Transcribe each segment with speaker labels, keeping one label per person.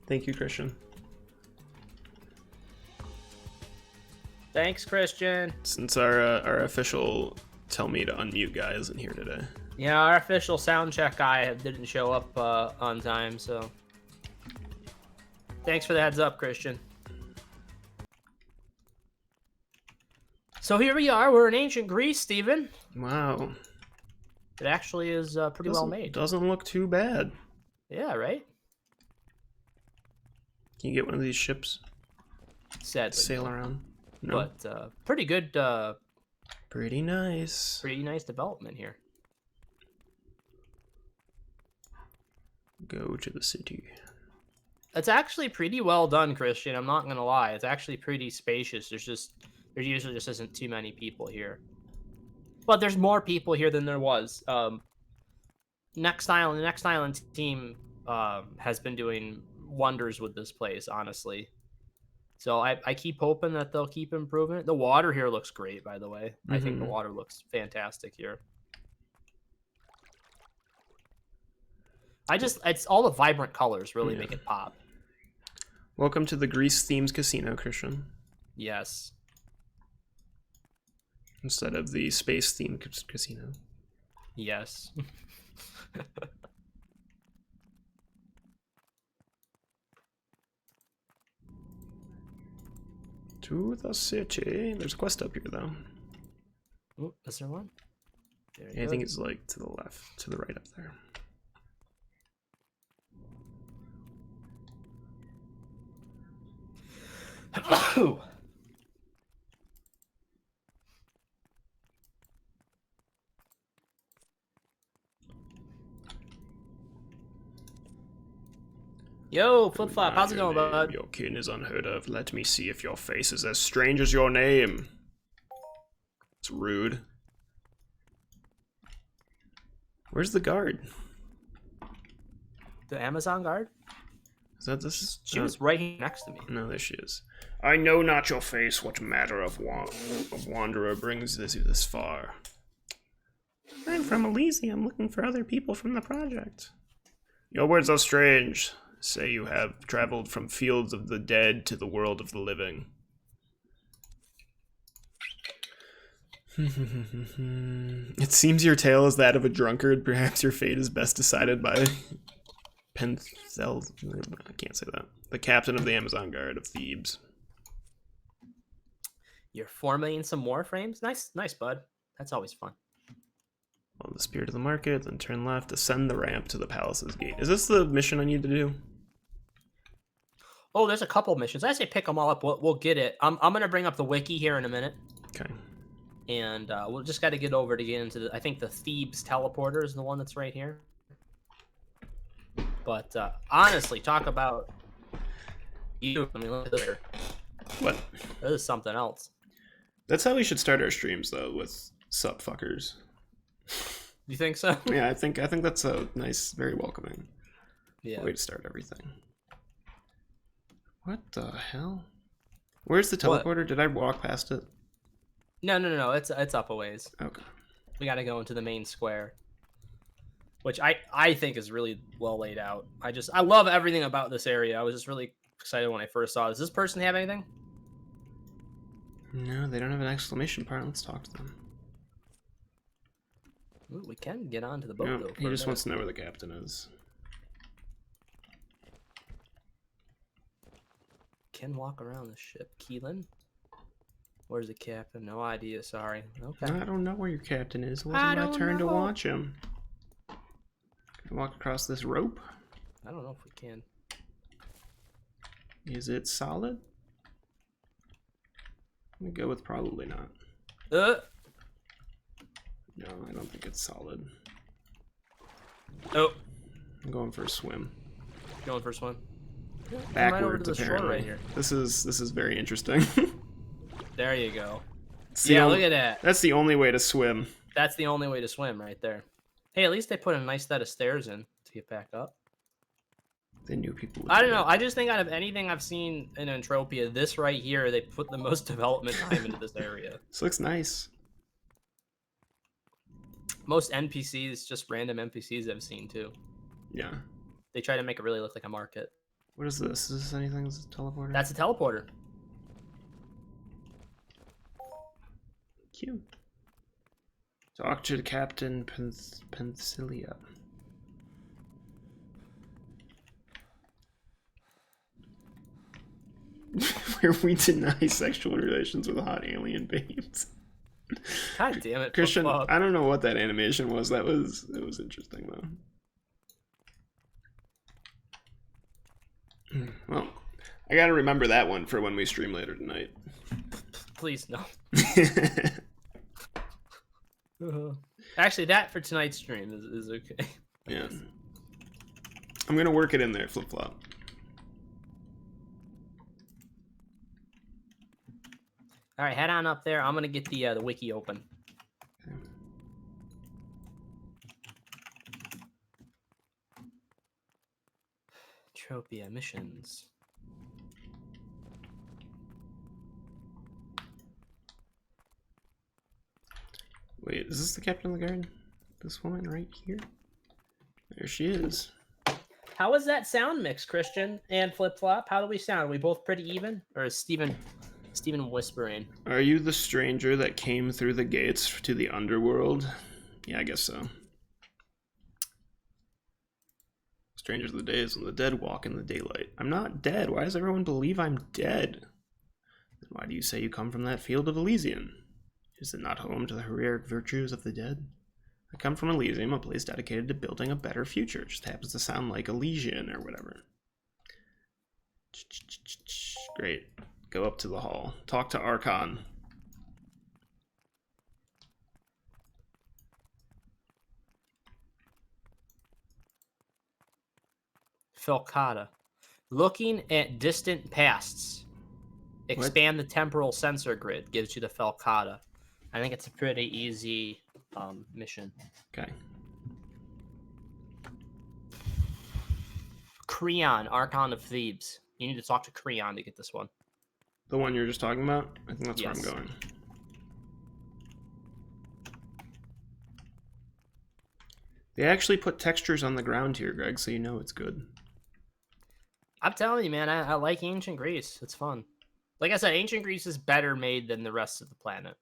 Speaker 1: Thank you, Christian.
Speaker 2: Thanks, Christian.
Speaker 1: Since our official tell me to unmute guy isn't here today.
Speaker 2: Yeah, our official sound check guy didn't show up on time, so thanks for the heads up, Christian. So here we are. We're in ancient Greece, Steven.
Speaker 1: Wow.
Speaker 2: It actually is pretty well made.
Speaker 1: Doesn't look too bad.
Speaker 2: Yeah, right?
Speaker 1: Can you get one of these ships?
Speaker 2: Sadly.
Speaker 1: Sail around? No.
Speaker 2: But pretty good.
Speaker 1: Pretty nice.
Speaker 2: Pretty nice development here.
Speaker 1: Go to the city.
Speaker 2: It's actually pretty well done, Christian. I'm not gonna lie. It's actually pretty spacious. There usually just isn't too many people here, but there's more people here than there was. The Next Island team has been doing wonders with this place, honestly. So I keep hoping that they'll keep improving it. The water here looks great, by the way. I think the water looks fantastic here. It's all the vibrant colors really make it pop.
Speaker 1: Welcome to the Greece themed casino, Christian.
Speaker 2: Yes.
Speaker 1: Instead of the space themed casino.
Speaker 2: Yes.
Speaker 1: To the city. There's a quest up here, though.
Speaker 2: Ooh, is there one?
Speaker 1: Yeah, I think it's like to the left, to the right up there.
Speaker 2: Yo, Flip Flop, how's it going, bud?
Speaker 1: Your kin is unheard of. Let me see if your face is as strange as your name. It's rude. Where's the guard?
Speaker 2: The Amazon guard?
Speaker 1: Is that this?
Speaker 2: She was right here next to me.
Speaker 1: No, there she is. I know not your face. What matter of wanderer brings this far? I'm from Elysium, looking for other people from the project. Your words are strange. Say you have traveled from fields of the dead to the world of the living. It seems your tale is that of a drunkard. Perhaps your fate is best decided by Penthel. I can't say that. The captain of the Amazon Guard of Thebes.
Speaker 2: You're formatting some warframes? Nice, bud. That's always fun.
Speaker 1: Follow the spear to the market, then turn left, ascend the ramp to the palace's gate. Is this the mission I need to do?
Speaker 2: Oh, there's a couple missions. I say pick them all up. We'll get it. I'm gonna bring up the wiki here in a minute.
Speaker 1: Okay.
Speaker 2: And we'll just got to get over to get into the. I think the Thebes teleporter is the one that's right here. But honestly, talk about you. I mean, look at this here.
Speaker 1: What?
Speaker 2: This is something else.
Speaker 1: That's how we should start our streams, though, with sup fuckers.
Speaker 2: You think so?
Speaker 1: Yeah, I think that's a nice, very welcoming way to start everything. What the hell? Where's the teleporter? What? Did I walk past it?
Speaker 2: No. It's up a ways.
Speaker 1: Okay.
Speaker 2: We got to go into the main square, which I think is really well laid out. I love everything about this area. I was just really excited when I first saw it. Does this person have anything?
Speaker 1: No, they don't have an exclamation part. Let's talk to them.
Speaker 2: Ooh, we can get onto the boat,
Speaker 1: No,
Speaker 2: though.
Speaker 1: he just wants to know where the captain is.
Speaker 2: Can walk around the ship. Keelan? Where's the captain? No idea, sorry. Okay.
Speaker 1: I don't know where your captain is. It wasn't my turn to watch him. Can I walk across this rope?
Speaker 2: I don't know if we can.
Speaker 1: Is it solid? I'm gonna go with probably not. No, I don't think it's solid.
Speaker 2: Oh.
Speaker 1: I'm going for a swim.
Speaker 2: Going for a swim?
Speaker 1: Backwards,
Speaker 2: right
Speaker 1: apparently.
Speaker 2: right here.
Speaker 1: This is very interesting.
Speaker 2: There you go.
Speaker 1: Yeah,
Speaker 2: look at that.
Speaker 1: That's the only way to swim.
Speaker 2: That's the only way to swim right there. Hey, at least they put a nice set of stairs in to get back up.
Speaker 1: They knew people would.
Speaker 2: I don't know. I just think out of anything I've seen in Entropia, this right here, they put the most development time into this area.
Speaker 1: This looks nice.
Speaker 2: Most NPCs, just random NPCs I've seen too.
Speaker 1: Yeah.
Speaker 2: They try to make it really look like a market.
Speaker 1: What is this? Is this anything? Is this a teleporter?
Speaker 2: That's a teleporter.
Speaker 1: Cute. Talk to Captain Pencilia. Where we deny sexual relations with hot alien babes.
Speaker 2: God damn it,
Speaker 1: Christian,
Speaker 2: Flip-Flop.
Speaker 1: I don't know what that animation was. That was interesting though. Well, I gotta remember that one for when we stream later tonight.
Speaker 2: Please no. Actually, that for tonight's stream is okay.
Speaker 1: Yeah. I'm gonna work it in there, Flip-Flop.
Speaker 2: All right, head on up there. I'm gonna get the wiki open.
Speaker 1: Okay.
Speaker 2: Entropia missions.
Speaker 1: Wait, is this the captain of the guard? This woman right here? There she is.
Speaker 2: How is that sound mix, Christian and Flip-Flop? How do we sound? Are we both pretty even? Or is Steven whispering?
Speaker 1: Are you the stranger that came through the gates to the underworld? Yeah, I guess so. Strangers of the days when the dead walk in the daylight. I'm not dead. Why does everyone believe I'm dead? Then why do you say you come from that field of Elysium? Is it not home to the heroic virtues of the dead? I come from Elysium, a place dedicated to building a better future. It just happens to sound like Elysian or whatever. Great. Go up to the hall. Talk to Archon.
Speaker 2: Falcata. Looking at distant pasts. Expand the temporal sensor grid. Gives you the Falcata. I think it's a pretty easy mission.
Speaker 1: Okay.
Speaker 2: Creon, Archon of Thebes. You need to talk to Creon to get this one.
Speaker 1: The one you're just talking about? I think that's
Speaker 2: Yes.
Speaker 1: where I'm going. They actually put textures on the ground here, Greg, so you know it's good.
Speaker 2: I'm telling you, man, I like Ancient Greece. It's fun. Like I said, Ancient Greece is better made than the rest of the planet.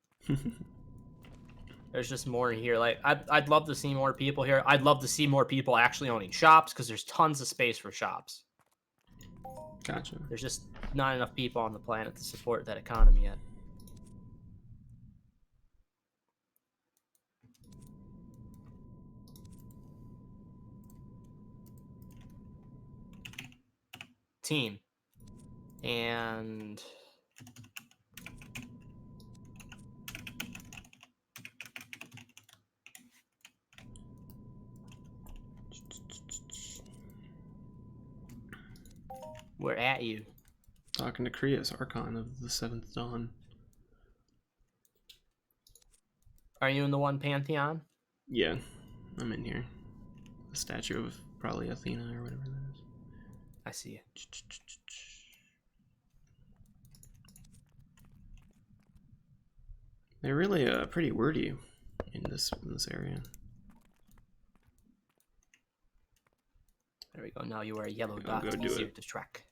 Speaker 2: There's just more here. Like, I'd love to see more people here. I'd love to see more people actually owning shops, because there's tons of space for shops.
Speaker 1: Gotcha.
Speaker 2: There's just not enough people on the planet to support that economy yet. Team. And we're at you.
Speaker 1: Talking to Krios, Archon of the Seventh Dawn.
Speaker 2: Are you in the one Pantheon?
Speaker 1: Yeah, I'm in here. The statue of probably Athena or whatever that is.
Speaker 2: I see you.
Speaker 1: They're really pretty wordy in this area.
Speaker 2: There we go. Now you are a yellow
Speaker 1: I'll
Speaker 2: dot.
Speaker 1: go do
Speaker 2: Easier
Speaker 1: it.
Speaker 2: to track.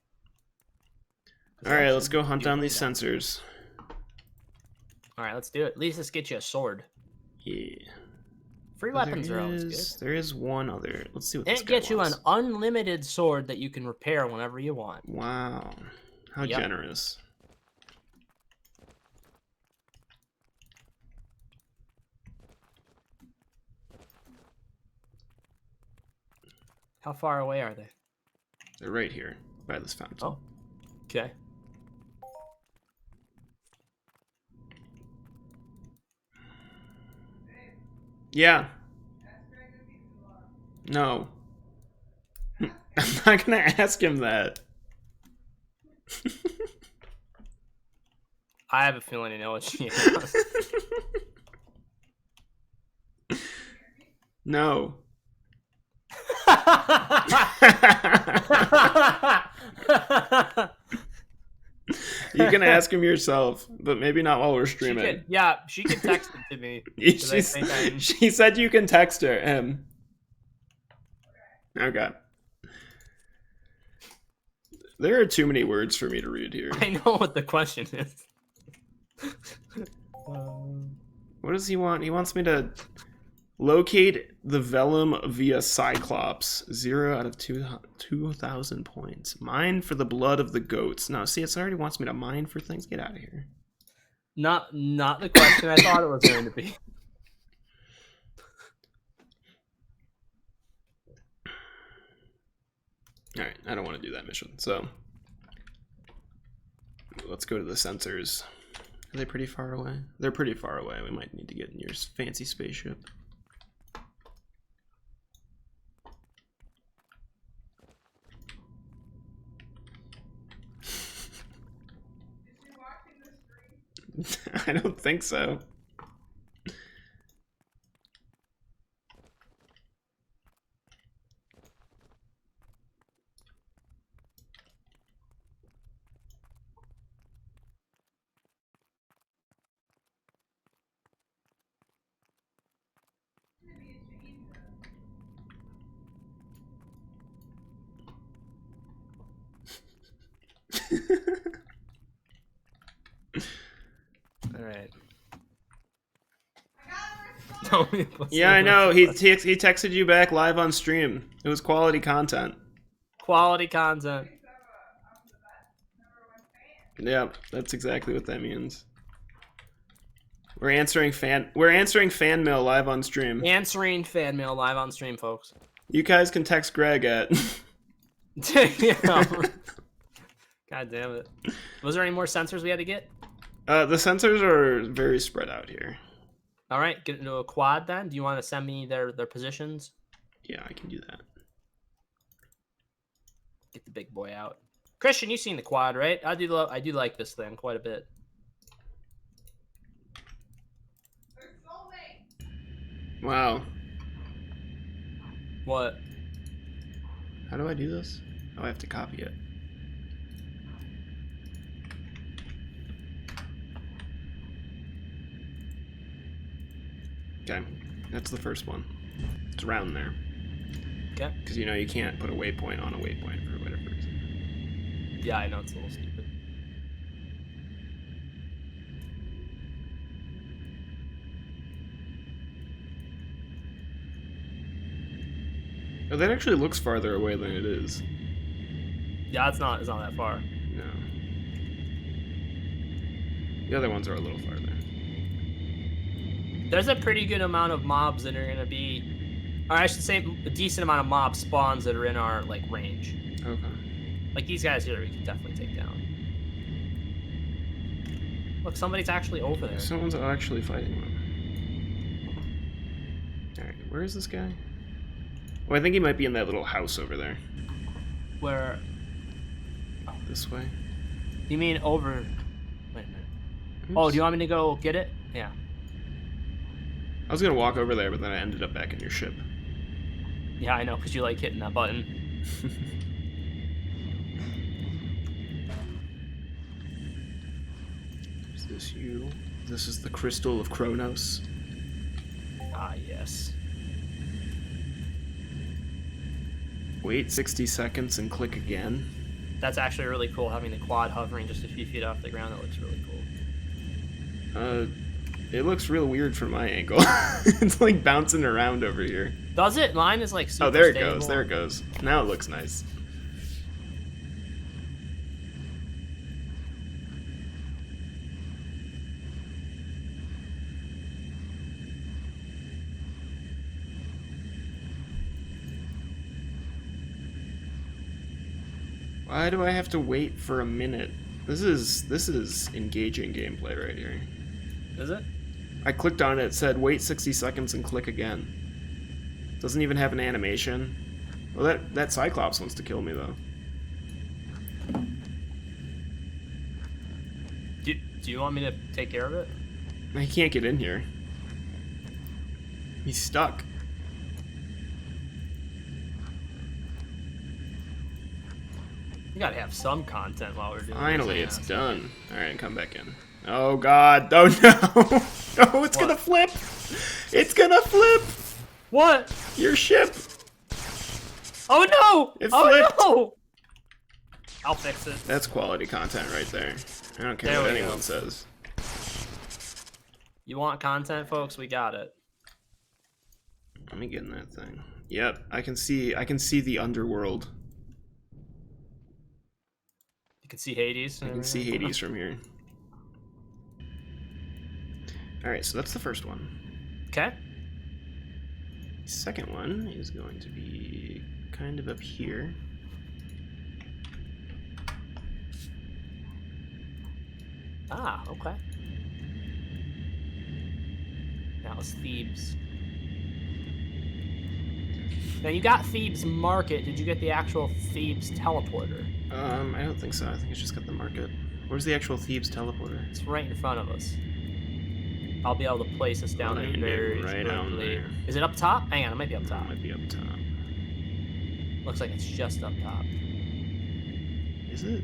Speaker 1: Alright, let's go hunt down these sensors.
Speaker 2: All right, let's do it. At least let's get you a sword.
Speaker 1: Yeah.
Speaker 2: Free
Speaker 1: Oh,
Speaker 2: weapons are always good.
Speaker 1: There is one other. Let's see what
Speaker 2: And
Speaker 1: this
Speaker 2: it
Speaker 1: guy
Speaker 2: gets you an
Speaker 1: wants.
Speaker 2: unlimited sword that you can repair whenever you want.
Speaker 1: Wow. How
Speaker 2: Yep.
Speaker 1: generous.
Speaker 2: How far away are they?
Speaker 1: They're right here by this fountain.
Speaker 2: Oh, okay.
Speaker 1: Yeah. No. I'm not gonna ask him that.
Speaker 2: I have a feeling I know what she has.
Speaker 1: No. You can ask him yourself, but maybe not while we're streaming.
Speaker 2: She could text it to me. 'cause I
Speaker 1: She's-
Speaker 2: think I'm-
Speaker 1: she said you can text her. Okay. There are too many words for me to read here.
Speaker 2: I know what the question is.
Speaker 1: What does he want? He wants me to locate the vellum via Cyclops. 0 out of 2,000 points. Mine for the blood of the goats. No, see, it already wants me to mine for things. Get out of here.
Speaker 2: Not the question I thought it was going to be.
Speaker 1: Alright, I don't want to do that mission, so let's go to the sensors. Are they pretty far away? They're pretty far away. We might need to get in your fancy spaceship. I don't think so.
Speaker 2: All right.
Speaker 1: Yeah, I know. He texted you back live on stream. It was quality content.
Speaker 2: Quality content.
Speaker 1: Yeah, that's exactly what that means. We're answering fan mail live on stream.
Speaker 2: Answering fan mail live on stream, folks.
Speaker 1: You guys can text Greg at.
Speaker 2: God damn it. Was there any more sensors we had to get?
Speaker 1: The sensors are very spread out here.
Speaker 2: All right, get into a quad then. Do you want to send me their positions?
Speaker 1: Yeah, I can do that.
Speaker 2: Get the big boy out. Christian, you've seen the quad, right? I do like this thing quite a bit.
Speaker 1: Wow.
Speaker 2: What?
Speaker 1: How do I do this? Oh, I have to copy it. Okay, that's the first one. It's around there.
Speaker 2: Okay.
Speaker 1: Because you know you can't put a waypoint on a waypoint for whatever reason.
Speaker 2: Yeah, I know it's a little stupid.
Speaker 1: Oh, that actually looks farther away than it is.
Speaker 2: Yeah, it's not that far.
Speaker 1: No. The other ones are a little farther.
Speaker 2: There's a pretty good amount of mobs that are gonna be, or I should say, a decent amount of mob spawns that are in our like range.
Speaker 1: Okay.
Speaker 2: Like these guys here, we can definitely take down. Look, somebody's actually over there.
Speaker 1: Someone's actually fighting them. Alright, where is this guy? Oh, I think he might be in that little house over there.
Speaker 2: Where?
Speaker 1: This way.
Speaker 2: You mean over? Wait a minute.
Speaker 1: Oops.
Speaker 2: Oh, do you want me to go get it? Yeah.
Speaker 1: I was gonna walk over there, but then I ended up back in your ship.
Speaker 2: Yeah, I know, because you like hitting that button.
Speaker 1: Is this you? This is the Crystal of Kronos.
Speaker 2: Ah, yes.
Speaker 1: Wait 60 seconds and click again.
Speaker 2: That's actually really cool, having the quad hovering just a few feet off the ground. That looks really cool.
Speaker 1: It looks real weird from my angle. It's like bouncing around over here.
Speaker 2: Does it? Mine is like super
Speaker 1: Oh, there it
Speaker 2: stable.
Speaker 1: goes. There it goes. Now it looks nice. Why do I have to wait for a minute? This is engaging gameplay right here.
Speaker 2: Is it?
Speaker 1: I clicked on it, it said wait 60 seconds and click again. Doesn't even have an animation. Well, that Cyclops wants to kill me though.
Speaker 2: Do you want me to take care of it?
Speaker 1: He can't get in here. He's stuck.
Speaker 2: You gotta have some content while we're doing
Speaker 1: Finally,
Speaker 2: this.
Speaker 1: it's done. Alright, come back in. Oh god, oh no! Oh, it's gonna flip! It's gonna flip!
Speaker 2: What?
Speaker 1: Your ship!
Speaker 2: Oh no!
Speaker 1: It
Speaker 2: Oh
Speaker 1: flipped.
Speaker 2: no! I'll fix it.
Speaker 1: That's quality content right there. I don't care
Speaker 2: There
Speaker 1: what
Speaker 2: we
Speaker 1: anyone
Speaker 2: go.
Speaker 1: says.
Speaker 2: You want content, folks? We got it.
Speaker 1: Let me get in that thing. Yep, I can see the underworld.
Speaker 2: You can see Hades.
Speaker 1: I can see Hades from here. Alright, so that's the first one.
Speaker 2: Okay.
Speaker 1: Second one is going to be kind of up here.
Speaker 2: Ah, okay. That was Thebes. Now you got Thebes Market. Did you get the actual Thebes teleporter?
Speaker 1: I don't think so. I think it's just got the market. Where's the actual Thebes teleporter?
Speaker 2: It's right in front of us. I'll be able to place us down there very
Speaker 1: right down
Speaker 2: smoothly.
Speaker 1: there.
Speaker 2: Is it up top? Hang on, it might be up top.
Speaker 1: It might be up top.
Speaker 2: Looks like it's just up top.
Speaker 1: Is it?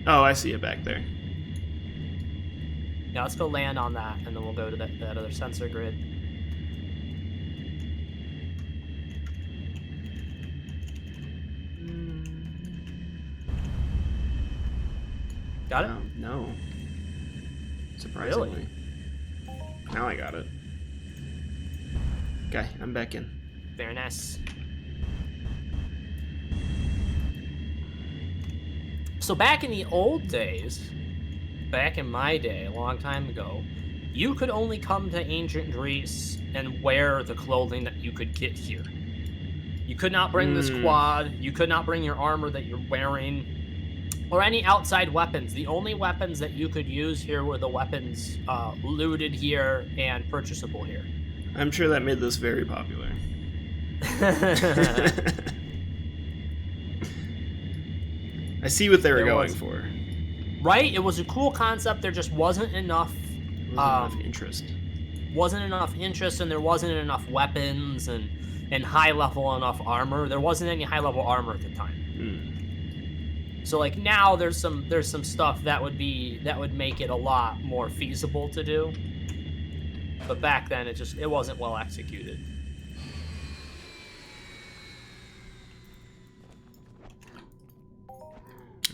Speaker 1: Oh, I see it back there.
Speaker 2: Yeah, let's go land on that, and then we'll go to that other sensor grid. Got it?
Speaker 1: No. Surprisingly.
Speaker 2: Really?
Speaker 1: Now I got it. Okay, I'm back in.
Speaker 2: Very nice. So back in the old days, back in my day, a long time ago, you could only come to ancient Greece and wear the clothing that you could get here. You could not bring this quad, you could not bring your armor that you're wearing, or any outside weapons. The only weapons that you could use here were the weapons looted here and purchasable here.
Speaker 1: I'm sure that made this very popular. I see what they were going for.
Speaker 2: Right? It was a cool concept. There just wasn't enough
Speaker 1: Interest.
Speaker 2: Wasn't enough interest, and there wasn't enough weapons and high level enough armor. There wasn't any high level armor at the time. So like now there's some stuff that would make it a lot more feasible to do. But back then it wasn't well executed.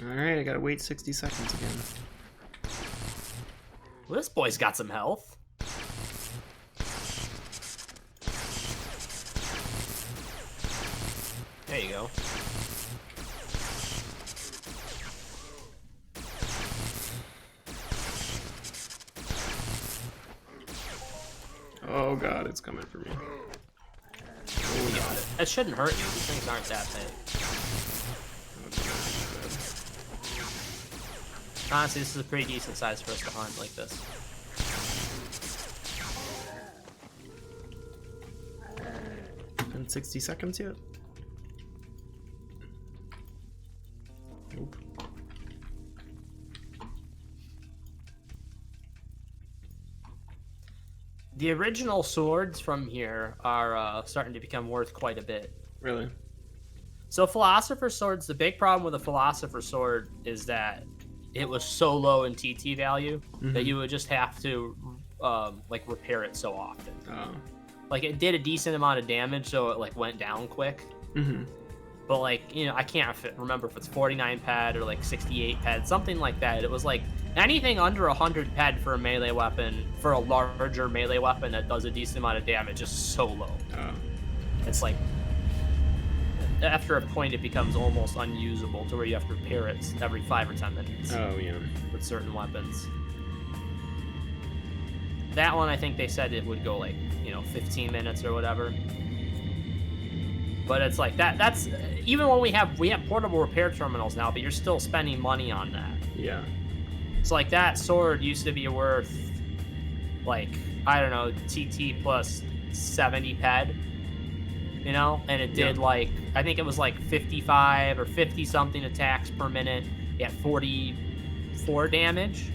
Speaker 1: Alright, I gotta wait 60 seconds again.
Speaker 2: Well, this boy's got some health. There you go.
Speaker 1: Oh god, it's coming for me. Oh no.
Speaker 2: That shouldn't hurt you. These things aren't that big. Honestly, this is a pretty decent size for us to hunt like this.
Speaker 1: Been 60 seconds yet? Nope.
Speaker 2: The original swords from here are starting to become worth quite a bit.
Speaker 1: Really?
Speaker 2: So Philosopher's Swords, the big problem with a Philosopher's Sword is that it was so low in TT value that you would just have to like repair it so often.
Speaker 1: Oh.
Speaker 2: Like it did a decent amount of damage, so it like went down quick. But like, you know, I can't remember if it's 49 ped or like 68 ped, something like that. It was like anything under 100 ped for a melee weapon, for a larger melee weapon that does a decent amount of damage, is so low.
Speaker 1: Oh.
Speaker 2: It's like, after a point, it becomes almost unusable to where you have to repair it every 5 or 10 minutes.
Speaker 1: Oh, yeah.
Speaker 2: With certain weapons. That one, I think they said it would go like, 15 minutes or whatever. But it's like that's even when we have portable repair terminals now, but you're still spending money on that.
Speaker 1: Yeah.
Speaker 2: It's like that sword used to be worth like, I don't know, TT plus 70 ped. And it did like, I think it was like 55 or 50 something attacks per minute at 44 damage.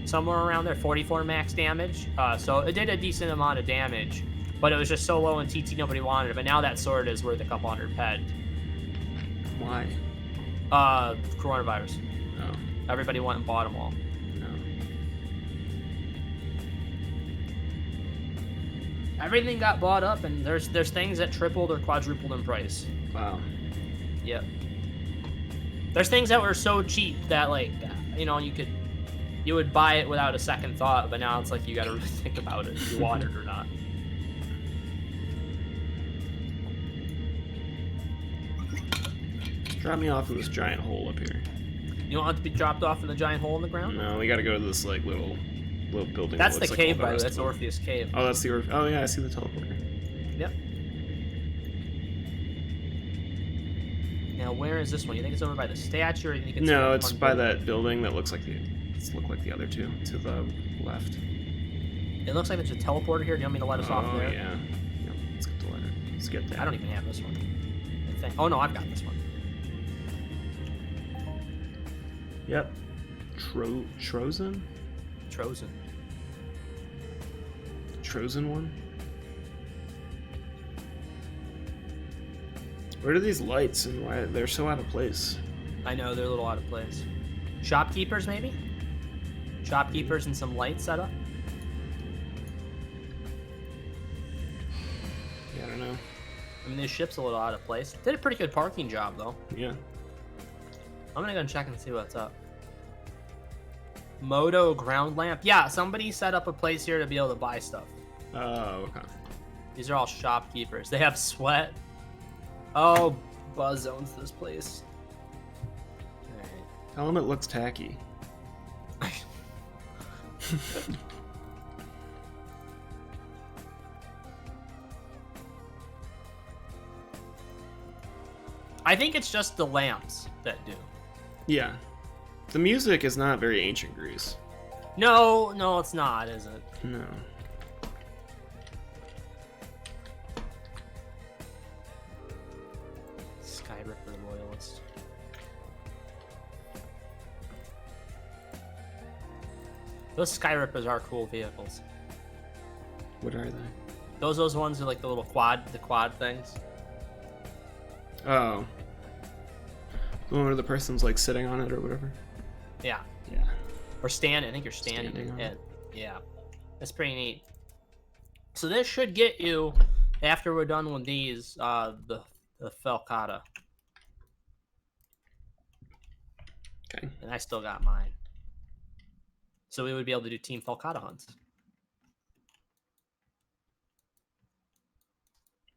Speaker 2: Somewhere around there, 44 max damage. So it did a decent amount of damage, but it was just so low in TT nobody wanted it. But now that sword is worth a couple hundred ped.
Speaker 1: Why?
Speaker 2: Coronavirus.
Speaker 1: Oh.
Speaker 2: Everybody went and bought them all.
Speaker 1: No.
Speaker 2: Everything got bought up, and there's things that tripled or quadrupled in price.
Speaker 1: Wow.
Speaker 2: Yep. There's things that were so cheap that, like, you know, you would buy it without a second thought, but now it's like you gotta really think about it if you want it or not.
Speaker 1: Drop me off in this giant hole up here.
Speaker 2: You don't have to be dropped off in the giant hole in the ground?
Speaker 1: No, we gotta go to this like little building.
Speaker 2: That's
Speaker 1: that
Speaker 2: the
Speaker 1: looks
Speaker 2: cave,
Speaker 1: like
Speaker 2: by the way.
Speaker 1: rest
Speaker 2: That's
Speaker 1: of them.
Speaker 2: Orpheus Cave.
Speaker 1: Oh, that's the Oh yeah, I see the teleporter.
Speaker 2: Yep. Now, where is this one? You think it's over by the statue, or you think it's
Speaker 1: No,
Speaker 2: in
Speaker 1: it's
Speaker 2: one
Speaker 1: by
Speaker 2: building?
Speaker 1: that building that looks like the other two to the left.
Speaker 2: It looks like there's a teleporter here. Do you want me to let us off
Speaker 1: Oh
Speaker 2: there?
Speaker 1: yeah. Yep, let's get the ladder. Let's get there.
Speaker 2: I don't even have this one. I think. Oh no, I've got this one.
Speaker 1: Yep. Trozen?
Speaker 2: Trozen.
Speaker 1: Trozen one? Where are these lights and why they're so out of place?
Speaker 2: I know they're a little out of place. Shopkeepers, maybe? Shopkeepers and some lights set up.
Speaker 1: Yeah, I don't know.
Speaker 2: I mean, this ship's a little out of place. Did a pretty good parking job, though.
Speaker 1: Yeah.
Speaker 2: I'm gonna go and check and see what's up. Moto ground lamp. Yeah, somebody set up a place here to be able to buy stuff.
Speaker 1: Oh, okay.
Speaker 2: These are all shopkeepers. They have sweat. Oh, Buzz owns this place. Alright.
Speaker 1: Tell him it looks tacky.
Speaker 2: I think it's just the lamps that do.
Speaker 1: Yeah. The music is not very ancient Greece.
Speaker 2: No, it's not, is it?
Speaker 1: No.
Speaker 2: Skyripper Royalist. Those Skyrippers are cool vehicles.
Speaker 1: What are they?
Speaker 2: Those ones are like the little quad things.
Speaker 1: Oh. The one where the person's like sitting on it or whatever?
Speaker 2: Yeah.
Speaker 1: Yeah.
Speaker 2: Or standing. I think you're standing
Speaker 1: on
Speaker 2: it. Yeah. That's pretty neat. So this should get you, after we're done with these, the Falcata.
Speaker 1: Okay.
Speaker 2: And I still got mine. So we would be able to do Team Falcata hunts.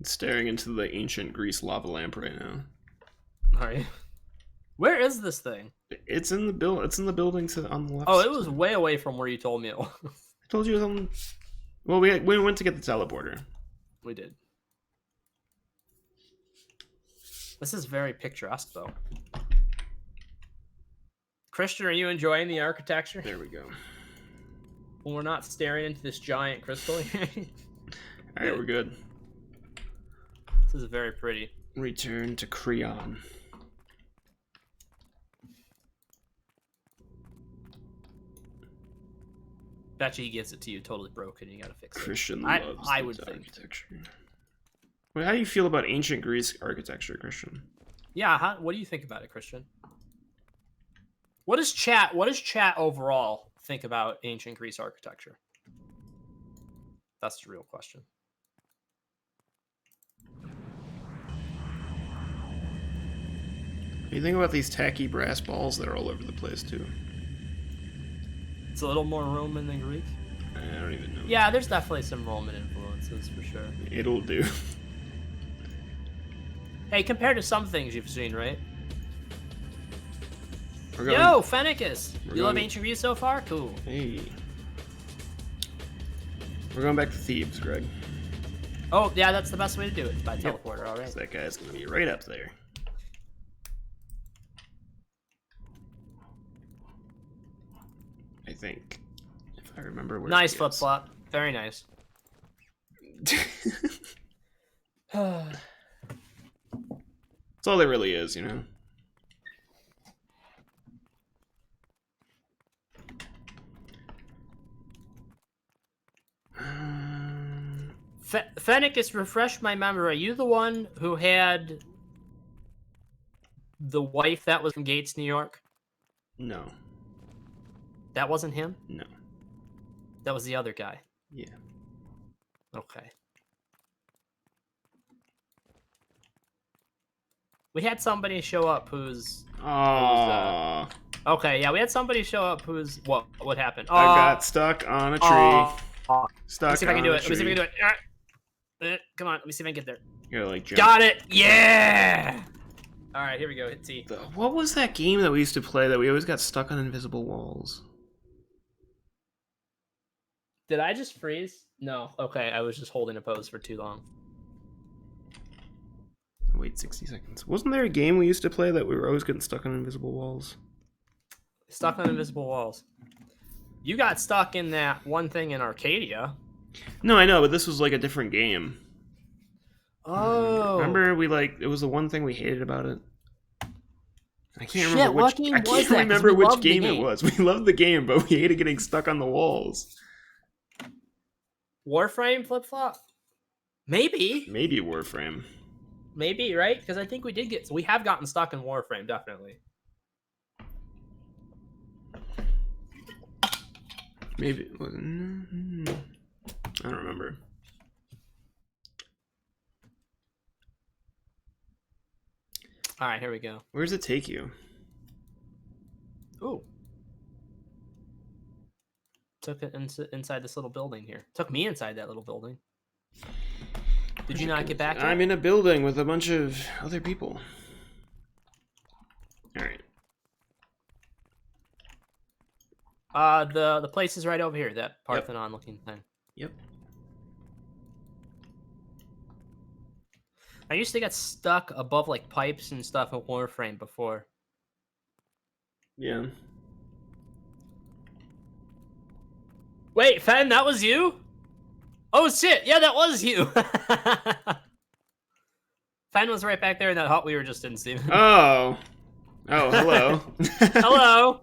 Speaker 1: Staring into the ancient Greece lava lamp right now.
Speaker 2: Alright. Where is this thing?
Speaker 1: It's in the It's in the building on the left.
Speaker 2: Oh, it was way away from where you told me it was.
Speaker 1: I told you it was on. Well, we went to get the teleporter.
Speaker 2: We did. This is very picturesque, though. Christian, are you enjoying the architecture?
Speaker 1: There we go.
Speaker 2: When we're not staring into this giant crystal here.
Speaker 1: All right, we're good.
Speaker 2: This is very pretty.
Speaker 1: Return to Creon.
Speaker 2: Bet you he gives it to you totally broken. You gotta fix it.
Speaker 1: Christian
Speaker 2: I
Speaker 1: loves
Speaker 2: would
Speaker 1: the
Speaker 2: think.
Speaker 1: architecture. Wait, how do you feel about ancient Greece architecture, Christian?
Speaker 2: Yeah, what do you think about it, Christian? What does chat overall think about ancient Greece architecture? That's the real question.
Speaker 1: What do you think about these tacky brass balls that are all over the place too?
Speaker 2: It's a little more Roman than Greek.
Speaker 1: I don't even know.
Speaker 2: Yeah, there's definitely some Roman influences for sure.
Speaker 1: It'll do.
Speaker 2: Hey, compared to some things you've seen, right?
Speaker 1: We're going,
Speaker 2: Yo, Phenicus!
Speaker 1: we're
Speaker 2: You love
Speaker 1: going-
Speaker 2: ancient Greece so far? Cool.
Speaker 1: Hey. We're going back to Thebes, Greg.
Speaker 2: Oh, yeah, that's the best way to do it. By teleporter, alright.
Speaker 1: So that guy's gonna be right up there. I think. If I remember where
Speaker 2: Nice
Speaker 1: he
Speaker 2: flip
Speaker 1: is.
Speaker 2: flop. Very nice.
Speaker 1: That's all there really is, you know?
Speaker 2: Phenicus, refresh my memory. Are you the one who had the wife that was from Gates, New York?
Speaker 1: No.
Speaker 2: That wasn't him?
Speaker 1: No.
Speaker 2: That was the other guy.
Speaker 1: Yeah.
Speaker 2: Okay. We had somebody show up whose
Speaker 1: Aww.
Speaker 2: Okay, yeah, we had somebody show up who's what happened?
Speaker 1: I got stuck on a tree. Stuck.
Speaker 2: Let me see if I can do it.
Speaker 1: Let
Speaker 2: Let me see if I can do it. Come on, let me see if I can get there.
Speaker 1: You're like jump.
Speaker 2: Got it. Yeah. All right, here we go. Hit T.
Speaker 1: What was that game that we used to play that we always got stuck on invisible walls?
Speaker 2: Did I just freeze? No. Okay, I was just holding a pose for too long.
Speaker 1: Wait 60 seconds. Wasn't there a game we used to play that we were always getting stuck on invisible walls?
Speaker 2: Stuck on invisible walls. You got stuck in that one thing in Arcadia.
Speaker 1: No, I know, but this was like a different game.
Speaker 2: Oh.
Speaker 1: Remember it was the one thing we hated about it? I can't
Speaker 2: Shit,
Speaker 1: remember which
Speaker 2: what game
Speaker 1: I
Speaker 2: was
Speaker 1: can't
Speaker 2: that? 'Cause
Speaker 1: remember
Speaker 2: we
Speaker 1: which
Speaker 2: loved the
Speaker 1: game it
Speaker 2: game.
Speaker 1: was. We loved the game, but we hated getting stuck on the walls.
Speaker 2: Warframe flip-flop? Maybe.
Speaker 1: Maybe Warframe.
Speaker 2: Maybe, right? Because I think we have gotten stuck in Warframe, definitely.
Speaker 1: Maybe I don't remember.
Speaker 2: All right, here we go.
Speaker 1: Where does it take you?
Speaker 2: Ooh. Took it inside this little building here. Took me inside that little building. Did you not get back yet?
Speaker 1: I'm in a building with a bunch of other people. All right.
Speaker 2: The place is right over here. That Parthenon looking thing.
Speaker 1: Yep.
Speaker 2: I used to get stuck above like pipes and stuff in Warframe before.
Speaker 1: Yeah.
Speaker 2: Wait, Fen, that was you? Oh shit! Yeah, that was you. Fen was right back there in that hut we were just in, Steven.
Speaker 1: Oh. Oh, hello.
Speaker 2: Hello.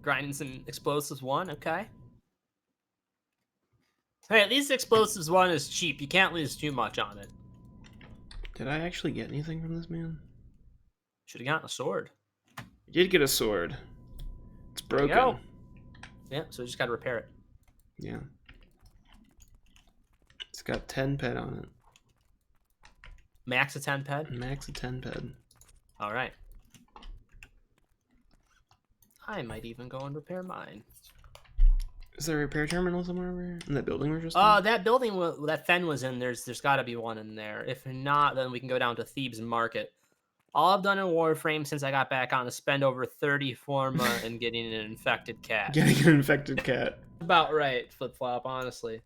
Speaker 2: Grinding some explosives 1, okay. Hey, at least explosives 1 is cheap. You can't lose too much on it.
Speaker 1: Did I actually get anything from this man?
Speaker 2: Should have gotten a sword.
Speaker 1: I did get a sword. It's broken.
Speaker 2: There you go. Yeah, so we just gotta repair it.
Speaker 1: Yeah. It's got 10 ped on it.
Speaker 2: Max of 10 ped?
Speaker 1: Max of 10 ped.
Speaker 2: Alright. I might even go and repair mine.
Speaker 1: Is there a repair terminal somewhere over here? In that building we're just in?
Speaker 2: That building that Fen was in, there's gotta be one in there. If not, then we can go down to Thebes Market. All I've done in Warframe since I got back on is spend over 30 forma and getting an infected cat.
Speaker 1: Getting an infected cat.
Speaker 2: About right, flip-flop, honestly.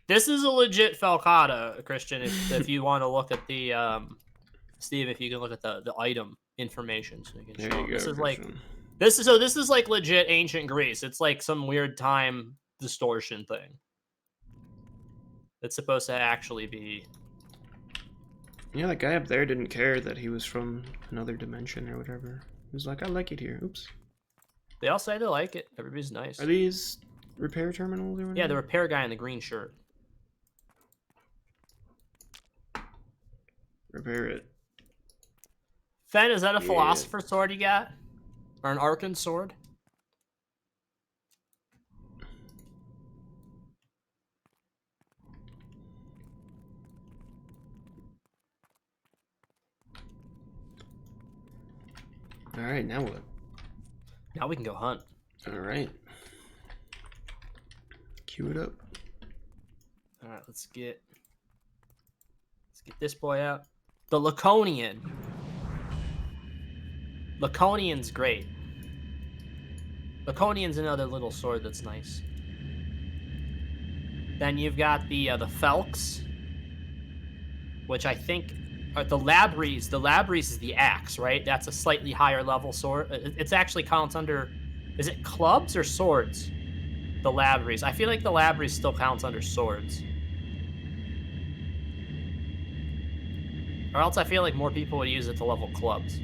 Speaker 2: This is a legit Falcata, Christian, if you want to look at the, Steve, if you can look at the item information. So you can
Speaker 1: There
Speaker 2: show
Speaker 1: you go,
Speaker 2: this is like,
Speaker 1: Christian.
Speaker 2: this is like legit ancient Greece. It's like some weird time distortion thing. It's supposed to actually be...
Speaker 1: Yeah, that guy up there didn't care that he was from another dimension or whatever. He was like, I like it here. Oops.
Speaker 2: They all say they like it. Everybody's nice.
Speaker 1: Are these repair terminals or whatever?
Speaker 2: Yeah, the repair guy in the green shirt.
Speaker 1: Repair it.
Speaker 2: Fen, is that a
Speaker 1: Yeah.
Speaker 2: philosopher sword you got? Or an Arkan sword?
Speaker 1: Alright, now what?
Speaker 2: Now we can go hunt.
Speaker 1: Alright. Cue it up.
Speaker 2: Alright, let's get this boy out. The Laconian. Laconian's great. Laconian's another little sword that's nice. Then you've got the Felks, which I think are the Labries. The Labries is the axe, right? That's a slightly higher level sword. It's actually counts under, is it clubs or swords? The Labries. I feel like the Labries still counts under swords. Or else I feel like more people would use it to level clubs.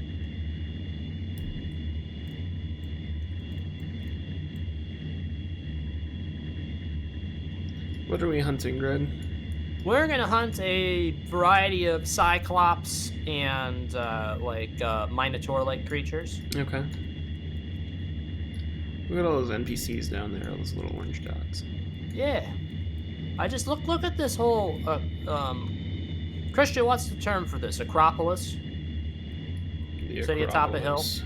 Speaker 1: What are we hunting, Greg?
Speaker 2: We're gonna hunt a variety of Cyclops and Minotaur-like creatures.
Speaker 1: Okay. Look at all those NPCs down there, all those little orange dots.
Speaker 2: Yeah. I just look at this whole Christian, what's the term for this? Acropolis?
Speaker 1: The
Speaker 2: City atop a hill?
Speaker 1: Acropolis.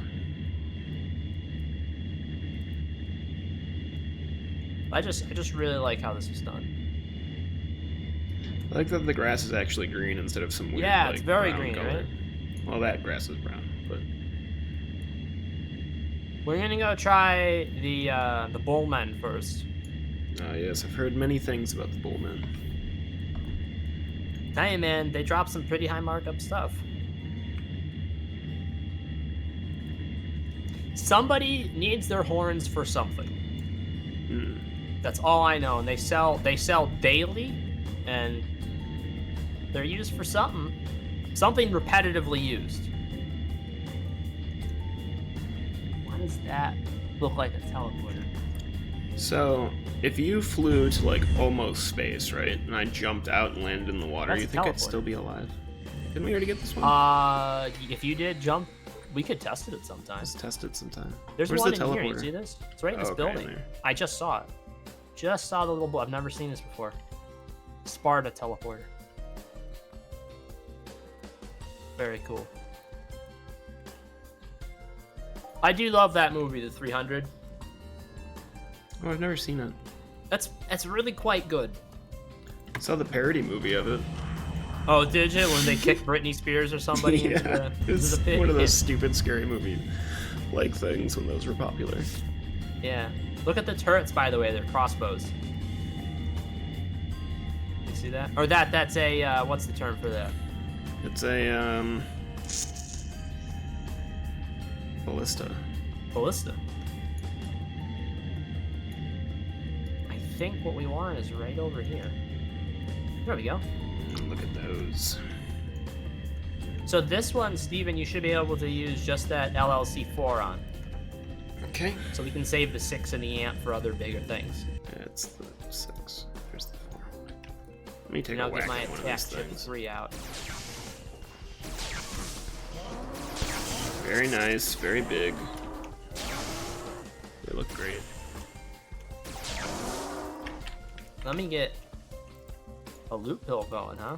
Speaker 2: I just really like how this is done.
Speaker 1: I like that the grass is actually green instead of some weird,
Speaker 2: Yeah,
Speaker 1: like,
Speaker 2: it's very
Speaker 1: brown
Speaker 2: green,
Speaker 1: color.
Speaker 2: right?
Speaker 1: Well, that grass is brown, but
Speaker 2: We're gonna go try the bullmen first.
Speaker 1: yes, I've heard many things about the bullmen.
Speaker 2: Hey man, they dropped some pretty high markup stuff. Somebody needs their horns for something.
Speaker 1: Hmm.
Speaker 2: That's all I know. And they sell daily, and they're used for something repetitively used. Why does that look like a teleporter?
Speaker 1: So, if you flew to like almost space, right, and I jumped out and landed in the water,
Speaker 2: That's
Speaker 1: you
Speaker 2: a
Speaker 1: think I'd
Speaker 2: teleporter.
Speaker 1: still be alive? Didn't we already get this one?
Speaker 2: If you did jump, we could test it at some time.
Speaker 1: Let's test it sometime.
Speaker 2: There's
Speaker 1: Where's
Speaker 2: one
Speaker 1: the
Speaker 2: in here. You
Speaker 1: teleporter?
Speaker 2: see this? It's right in this
Speaker 1: Oh, okay, in
Speaker 2: building.
Speaker 1: there.
Speaker 2: I just saw it. Just saw the little boy. I've never seen this before. Sparta teleporter. Very cool. I do love that movie, The 300.
Speaker 1: Oh, I've never seen it.
Speaker 2: That's really quite good.
Speaker 1: I saw the parody movie of it.
Speaker 2: Oh, did you? When they kicked Britney Spears or somebody into
Speaker 1: Yeah,
Speaker 2: the,
Speaker 1: it's
Speaker 2: into the pit?
Speaker 1: one of those stupid scary movie like things when those were popular.
Speaker 2: Yeah. Look at the turrets, by the way. They're crossbows. You see that? Or that's a, what's the term for that?
Speaker 1: It's a ballista.
Speaker 2: Ballista. I think what we want is right over here. There we go.
Speaker 1: Look at those.
Speaker 2: So this one, Steven, you should be able to use just that LLC4 on.
Speaker 1: Okay.
Speaker 2: So we can save the 6 and the amp for other bigger things.
Speaker 1: That's the 6. Here's the 4. Let me take
Speaker 2: And
Speaker 1: a
Speaker 2: I'll
Speaker 1: whack
Speaker 2: get my
Speaker 1: at one of
Speaker 2: attack
Speaker 1: these
Speaker 2: chip
Speaker 1: things.
Speaker 2: 3 out.
Speaker 1: Very nice, very big. They look great.
Speaker 2: Let me get a loot pill going, huh?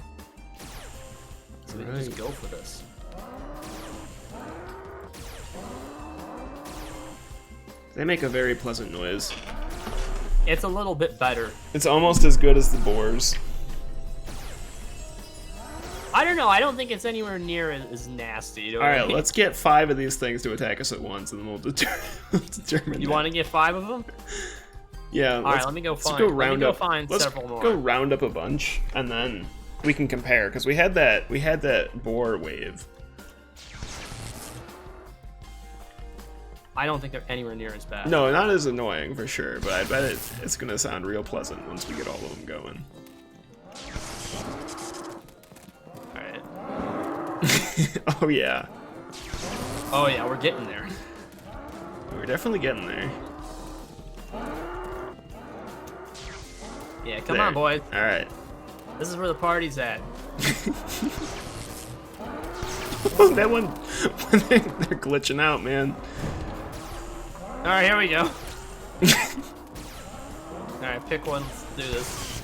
Speaker 2: So we can just
Speaker 1: Right.
Speaker 2: go for this.
Speaker 1: They make a very pleasant noise.
Speaker 2: It's a little bit better.
Speaker 1: It's almost as good as the boars.
Speaker 2: I don't know. I don't think it's anywhere near as nasty. You know what I
Speaker 1: Alright,
Speaker 2: mean?
Speaker 1: let's get 5 of these things to attack us at once, and then we'll determine.
Speaker 2: You want to get 5 of them?
Speaker 1: Yeah.
Speaker 2: All right, let me go
Speaker 1: let's
Speaker 2: find.
Speaker 1: go
Speaker 2: Let me
Speaker 1: round
Speaker 2: go
Speaker 1: up.
Speaker 2: find
Speaker 1: Let's
Speaker 2: several more.
Speaker 1: go round up a bunch, and then we can compare because we had that boar wave.
Speaker 2: I don't think they're anywhere near as bad.
Speaker 1: No, not as annoying for sure, but I bet it's gonna sound real pleasant once we get all of them going.
Speaker 2: All right.
Speaker 1: Oh yeah,
Speaker 2: Oh yeah, we're getting there.
Speaker 1: we're definitely getting there.
Speaker 2: Yeah, come
Speaker 1: There.
Speaker 2: on, boys.
Speaker 1: All right.
Speaker 2: This is where the party's at.
Speaker 1: That one, when they're glitching out, man.
Speaker 2: All right, here we go. All right, pick one. Let's do this.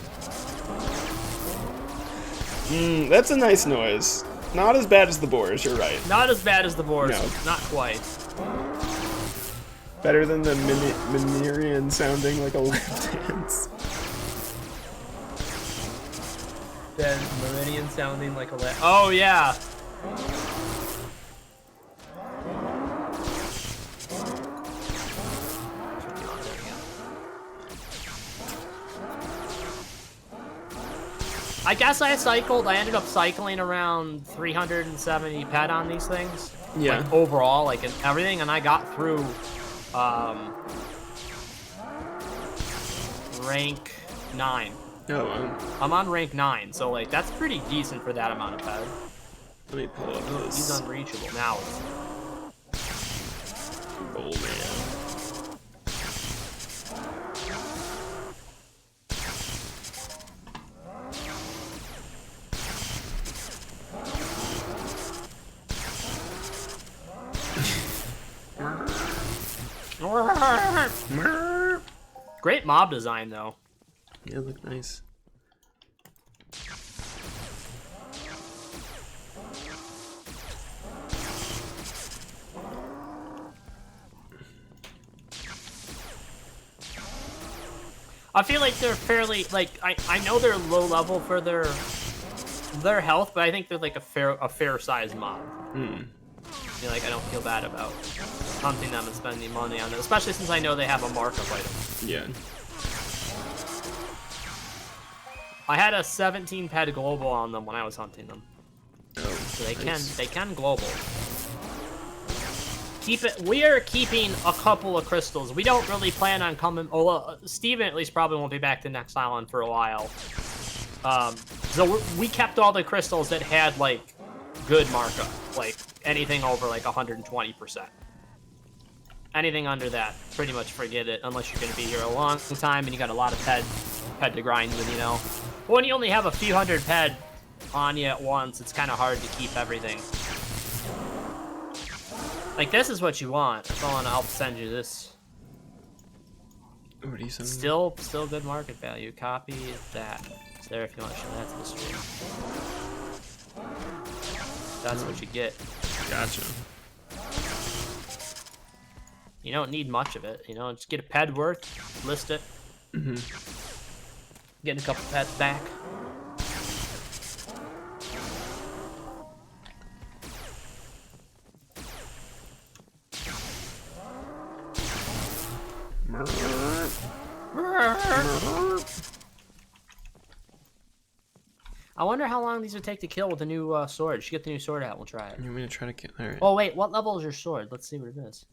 Speaker 1: That's a nice noise. Not as bad as the boars. You're right.
Speaker 2: Not as bad as the boars.
Speaker 1: No.
Speaker 2: Not quite.
Speaker 1: Better than the Minerian sounding like a lap dance.
Speaker 2: Then Meridian sounding like a Oh yeah. I guess I ended up cycling around 370 pet on these things.
Speaker 1: Yeah.
Speaker 2: Like overall, like in everything, and I got through rank 9.
Speaker 1: Oh,
Speaker 2: I'm on rank 9, so like that's pretty decent for that amount of pet.
Speaker 1: let me pull up
Speaker 2: He's
Speaker 1: this
Speaker 2: unreachable now.
Speaker 1: bowl man.
Speaker 2: Great mob design, though.
Speaker 1: Yeah, look nice.
Speaker 2: I feel like they're fairly, like, I know they're low level for their health, but I think they're like a fair size mob. I feel like I don't feel bad about hunting them and spending money on them, especially since I know they have a markup item.
Speaker 1: Yeah.
Speaker 2: I had a 17 ped global on them when I was hunting them.
Speaker 1: Oh,
Speaker 2: So they
Speaker 1: nice.
Speaker 2: can global. We are keeping a couple of crystals. We don't really plan on coming. Well, Steven at least probably won't be back to next island for a while. So we kept all the crystals that had like good markup, like anything over like 120%. Anything under that, pretty much forget it, unless you're going to be here a long time and you got a lot of ped to grind with, you know. But when you only have a few hundred ped on you at once, it's kind of hard to keep everything. Like, this is what you want. If I want to help send you this.
Speaker 1: What are you saying?
Speaker 2: Still good market value. Copy that. It's there if you want to show that to the stream. That's what you get.
Speaker 1: Gotcha.
Speaker 2: You don't need much of it, you know. Just get a ped worth, list it. Get a couple peds back. I wonder how long these would take to kill with the new sword. Should get the new sword out. We'll try it.
Speaker 1: You want me to try to get? All right.
Speaker 2: Oh wait, what level is your sword? Let's see what it is.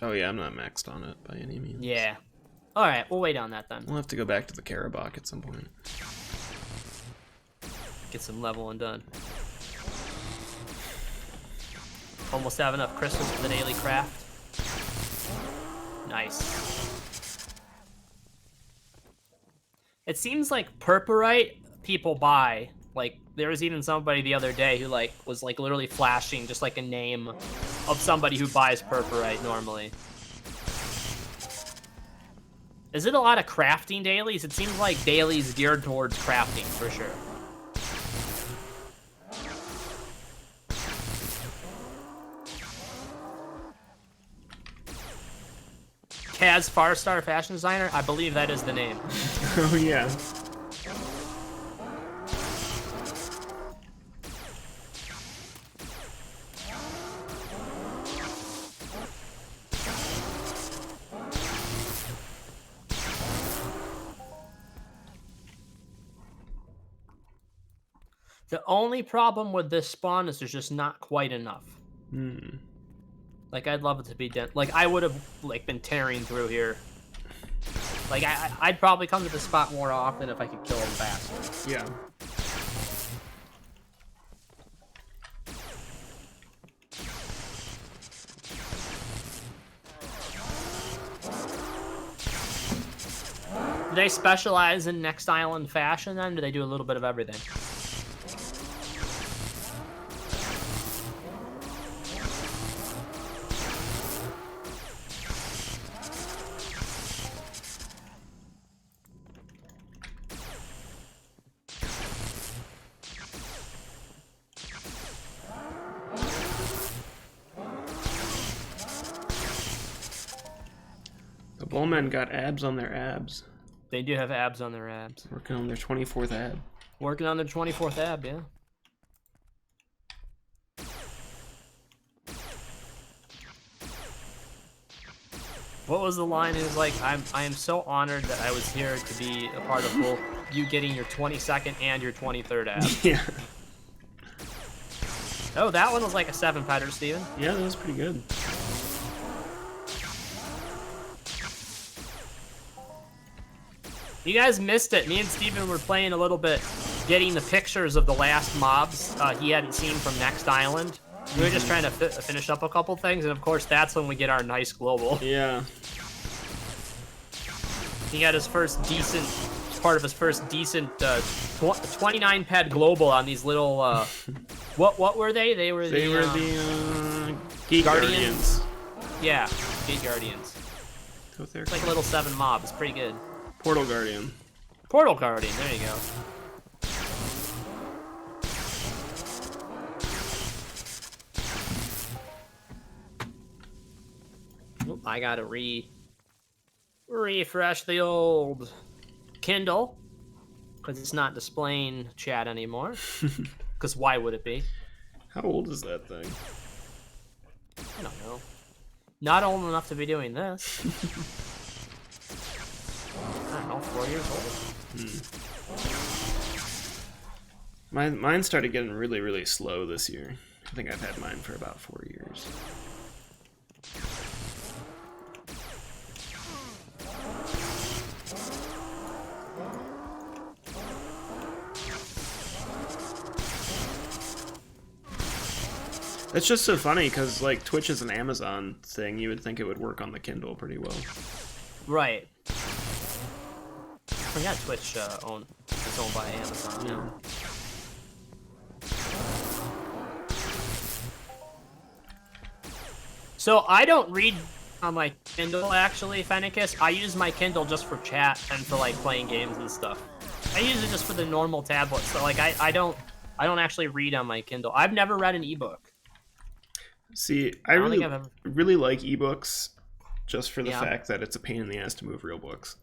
Speaker 1: Oh yeah, I'm not maxed on it by any means.
Speaker 2: Yeah. All right, we'll wait on that then.
Speaker 1: We'll have to go back to the Karabakh at some point.
Speaker 2: Get some leveling done. Almost have enough crystals for the daily craft. Nice. It seems like purpurite people buy. Like, there was even somebody the other day who, like, was, like, literally flashing just, like, a name of somebody who buys purpurite normally. Is it a lot of crafting dailies? It seems like dailies geared towards crafting, for sure. Kaz Farstar fashion designer? I believe that is the name.
Speaker 1: Oh yeah.
Speaker 2: The only problem with this spawn is there's just not quite enough. Like, I'd love it to be done. Like, I would have, like, been tearing through here. Like, I'd probably come to this spot more often if I could kill them faster.
Speaker 1: Yeah.
Speaker 2: Do they specialize in next island fashion, then? Do they do a little bit of everything?
Speaker 1: The Bullmen got abs on their abs.
Speaker 2: They do have abs on their abs.
Speaker 1: Working on their 24th ab.
Speaker 2: Working on their 24th ab, yeah. What was the line? It was like, I am so honored that I was here to be a part of both you getting your 22nd and your 23rd ab.
Speaker 1: Yeah.
Speaker 2: Oh, that one was like a 7-petter, Steven.
Speaker 1: Yeah, that was pretty good.
Speaker 2: You guys missed it. Me and Steven were playing a little bit, getting the pictures of the last mobs he hadn't seen from Next Island. We were just trying to finish up a couple things, and of course, that's when we get our nice global.
Speaker 1: Yeah.
Speaker 2: He got his first decent, part of his first decent 29 ped global on these little, what were they? They were the
Speaker 1: Geek
Speaker 2: Guardians. Yeah, Gate Guardians.
Speaker 1: Go there.
Speaker 2: It's like a little 7 mob. It's pretty good.
Speaker 1: Portal Guardian.
Speaker 2: Portal Guardian. There you go. Oop, I gotta refresh the old Kindle because it's not displaying chat anymore. Because why would it be?
Speaker 1: How old is that thing?
Speaker 2: I don't know. Not old enough to be doing this. I don't know, 4 years old.
Speaker 1: Mine started getting really, really slow this year. I think I've had mine for about 4 years. It's just so funny because like Twitch is an Amazon thing. You would think it would work on the Kindle pretty well.
Speaker 2: Right. I forgot Twitch is owned by Amazon now. So I don't read on my Kindle actually, Fennicus. I use my Kindle just for chat and for like playing games and stuff. I use it just for the normal tablet. So like I don't actually read on my Kindle. I've never read an ebook.
Speaker 1: See, I really like ebooks just for the fact that it's a pain in the ass to move real books.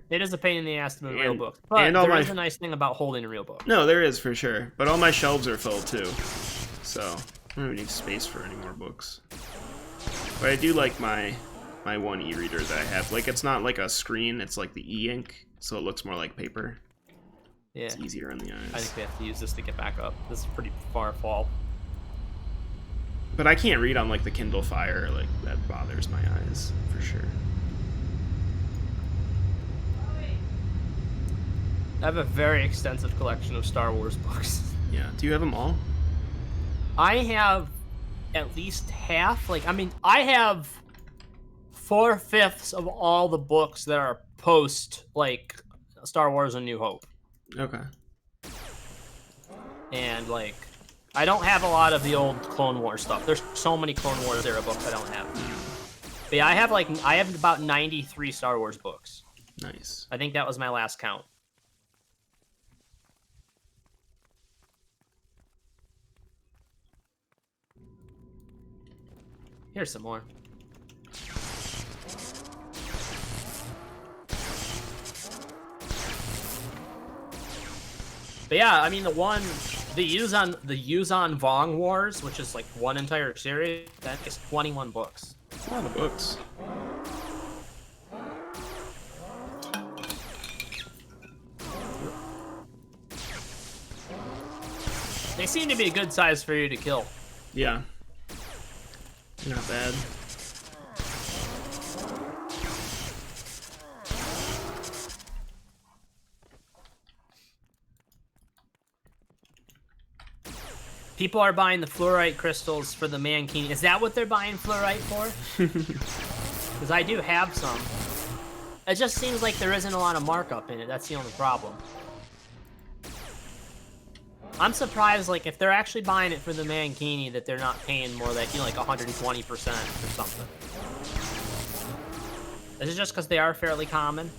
Speaker 2: It is a pain in the ass to move real books. But there is a nice thing about holding a real book.
Speaker 1: No, there is for sure. But all my shelves are full too. So I don't even need space for any more books. But I do like my one e-reader that I have. Like, it's not like a screen, it's like the e-ink, so it looks more like paper.
Speaker 2: Yeah.
Speaker 1: It's easier on the eyes.
Speaker 2: I think we have to use this to get back up. This is pretty far fall.
Speaker 1: But I can't read on like the Kindle Fire, like that bothers my eyes for sure.
Speaker 2: I have a very extensive collection of Star Wars books.
Speaker 1: Yeah. Do you have them all?
Speaker 2: I have at least half. Like, I mean, I have 4/5 of all the books that are post like Star Wars: A New Hope.
Speaker 1: Okay.
Speaker 2: And like, I don't have a lot of the old Clone Wars stuff. There's so many Clone Wars era books I don't have. But yeah, I have about 93 Star Wars books.
Speaker 1: Nice.
Speaker 2: I think that was my last count. Here's some more. But yeah, I mean the Yuzan Vong Wars, which is like one entire series, that is 21 books.
Speaker 1: That's a lot of books.
Speaker 2: They seem to be a good size for you to kill.
Speaker 1: Yeah. Not bad.
Speaker 2: People are buying the fluorite crystals for the Mankini. Is that what they're buying fluorite for? Because I do have some. It just seems like there isn't a lot of markup in it. That's the only problem. I'm surprised, like, if they're actually buying it for the Mankini, that they're not paying more than, you know, like 120% or something. Is it just because they are fairly common?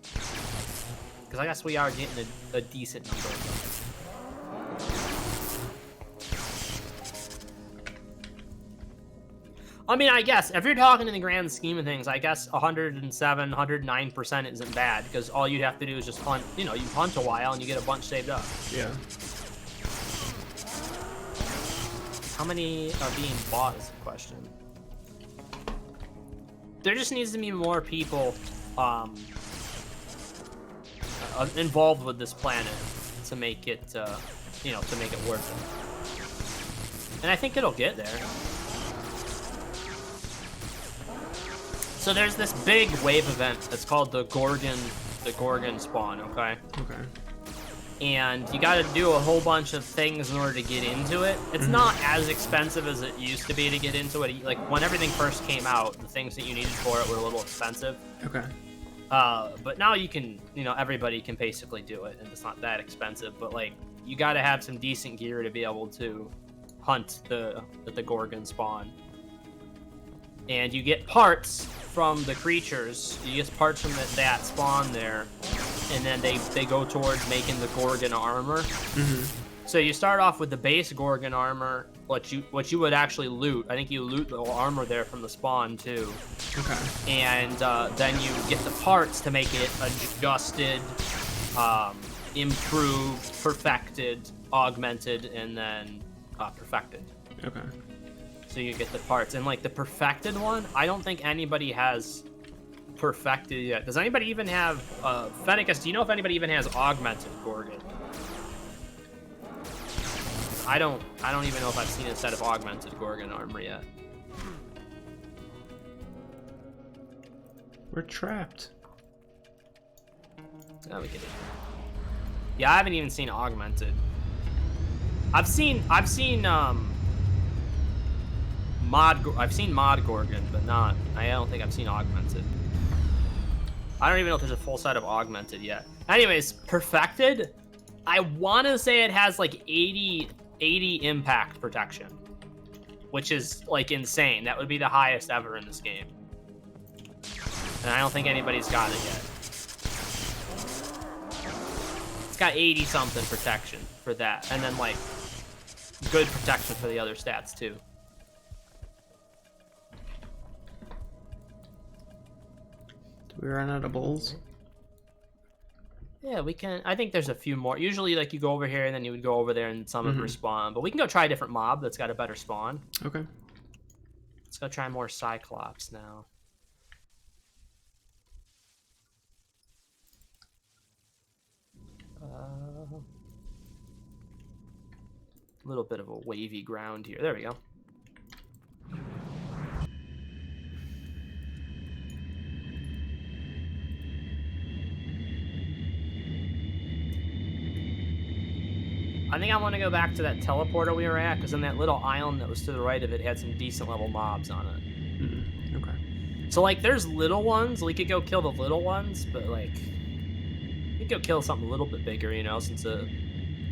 Speaker 2: Because I guess we are getting a decent number of them. I mean, I guess, if you're talking in the grand scheme of things, I guess 107, 109% isn't bad, because all you'd have to do is just hunt, you know, you hunt a while and you get a bunch saved up.
Speaker 1: Yeah.
Speaker 2: How many are being bought is the question. There just needs to be more people involved with this planet to make it, you know, to make it worth it. And I think it'll get there. So there's this big wave event that's called the Gorgon spawn, okay?
Speaker 1: Okay.
Speaker 2: And you gotta do a whole bunch of things in order to get into it. It's not as expensive as it used to be to get into it. Like, when everything first came out, the things that you needed for it were a little expensive.
Speaker 1: Okay.
Speaker 2: But now you can, you know, everybody can basically do it, and it's not that expensive. But, like, you gotta have some decent gear to be able to hunt the Gorgon spawn. and you get parts from the creatures. You get parts from that spawn there, and then they go towards making the Gorgon armor. So you start off with the base Gorgon armor, what you would actually loot. I think you loot the armor there from the spawn too.
Speaker 1: Okay.
Speaker 2: And then you get the parts to make it adjusted, improved, perfected, augmented, and then perfected.
Speaker 1: Okay.
Speaker 2: So you get the parts. And like the perfected one, I don't think anybody has perfected yet. Does anybody even have Fennicus, do you know if anybody even has augmented Gorgon? I don't even know if I've seen a set of augmented Gorgon armor yet.
Speaker 1: We're trapped.
Speaker 2: Oh, we get it. Yeah, I haven't even seen augmented. I've seen mod Gorgon, but not. I don't think I've seen augmented. I don't even know if there's a full set of augmented yet. Anyways, perfected. I want to say it has like 80 impact protection, which is like insane. That would be the highest ever in this game, and I don't think anybody's got it yet. It's got 80 something protection for that, and then like good protection for the other stats too.
Speaker 1: Do we run out of bowls?
Speaker 2: Yeah, we can. I think there's a few more. Usually, like, you go over here, and then you would go over there, and some of them respawn. But we can go try a different mob that's got a better spawn.
Speaker 1: Okay.
Speaker 2: Let's go try more Cyclops now. A little bit of a wavy ground here. There we go. I think I want to go back to that teleporter we were at, because then that little island that was to the right of it had some decent level mobs on it.
Speaker 1: Okay.
Speaker 2: So, like, there's little ones. We could go kill the little ones, but, like, we could go kill something a little bit bigger, you know, since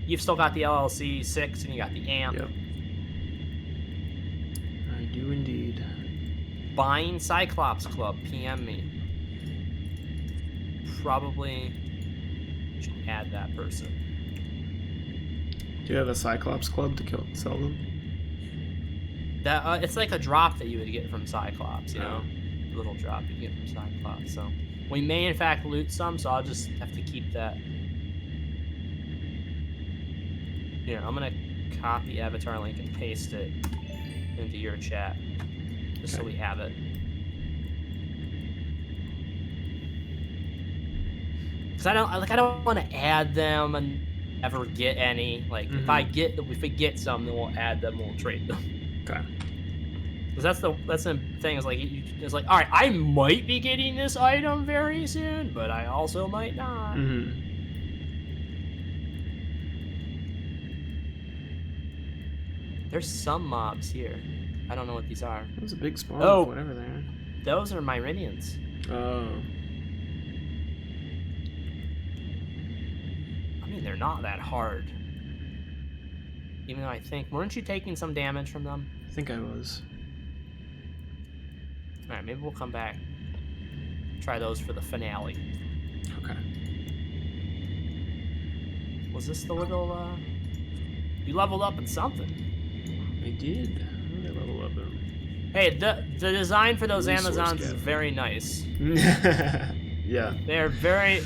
Speaker 2: you've still got the LLC 6 and you got the AMP.
Speaker 1: Yep. I do indeed.
Speaker 2: Buying Cyclops Club, PM me. Probably should add that person.
Speaker 1: Do you have a Cyclops Club to sell them?
Speaker 2: That it's like a drop that you would get from Cyclops, you know? A little drop you get from Cyclops. So we may in fact loot some, so I'll just have to keep that. Here, I'm gonna copy avatar link and paste it into your chat, just so we have it. Cause I don't want to add them and ever get any. Like if we get some, then we'll add them, we'll trade them.
Speaker 1: Okay.
Speaker 2: Because that's the thing, is like it's like, all right, I might be getting this item very soon, but I also might not. There's some mobs here. I don't know what these are.
Speaker 1: That was a big spawn.
Speaker 2: Oh,
Speaker 1: Whatever they are.
Speaker 2: Those are Myrinians.
Speaker 1: Oh.
Speaker 2: I mean, they're not that hard. Even though I think, weren't you taking some damage from them?
Speaker 1: I think I was.
Speaker 2: Alright, maybe we'll come back. Try those for the finale.
Speaker 1: Okay.
Speaker 2: Was this the little, You leveled up in something.
Speaker 1: I did. What did I level up in?
Speaker 2: Hey, the design for those
Speaker 1: Resource
Speaker 2: Amazons is
Speaker 1: gathering.
Speaker 2: very nice.
Speaker 1: Yeah.
Speaker 2: They're very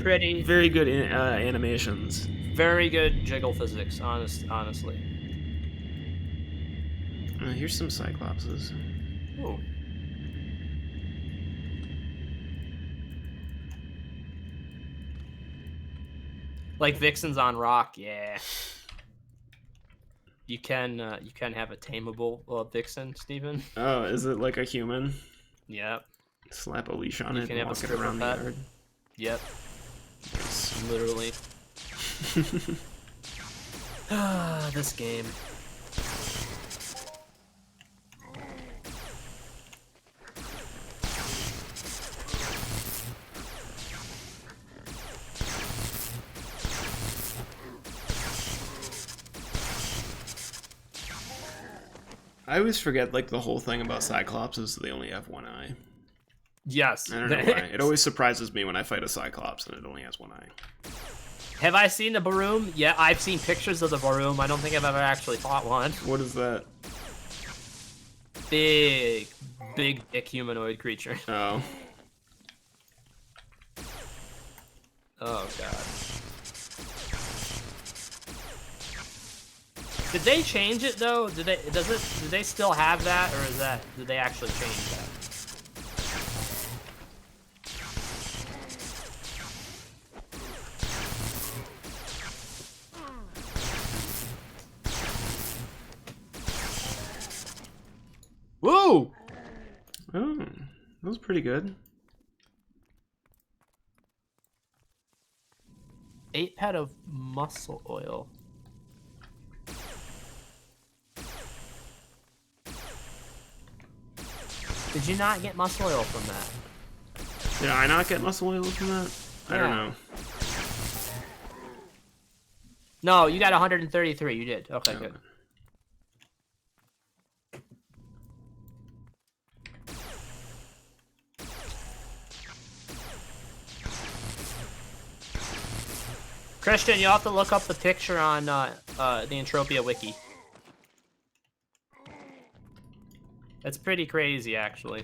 Speaker 2: pretty.
Speaker 1: Very good animations.
Speaker 2: Very good jiggle physics, honestly.
Speaker 1: Here's some Cyclopses.
Speaker 2: Ooh. Like Vixens on Rock, yeah. You can have a tameable Vixen, Steven.
Speaker 1: Oh, is it like a human?
Speaker 2: Yep.
Speaker 1: Slap a leash on
Speaker 2: You
Speaker 1: it
Speaker 2: can
Speaker 1: and
Speaker 2: have a
Speaker 1: walk it
Speaker 2: stripper
Speaker 1: around the
Speaker 2: pet.
Speaker 1: yard.
Speaker 2: Yep. Literally. This game.
Speaker 1: I always forget, like, the whole thing about Cyclops is they only have one eye.
Speaker 2: Yes.
Speaker 1: I don't know why. It always surprises me when I fight a Cyclops and it only has one eye.
Speaker 2: Have I seen the Baroom? Yeah, I've seen pictures of the Baroom. I don't think I've ever actually fought one.
Speaker 1: What is that?
Speaker 2: Big dick humanoid creature.
Speaker 1: Oh.
Speaker 2: Oh god. Did they change it though? Do they still have that, or did they actually change that? Woo!
Speaker 1: Oh, that was pretty good.
Speaker 2: 8 pet of muscle oil. Did you not get muscle oil from that?
Speaker 1: Did I not get muscle oil from that? I don't know.
Speaker 2: No, you got 133. You did. Okay, good. Christian, you'll have to look up the picture on the Entropia wiki. It's pretty crazy, actually.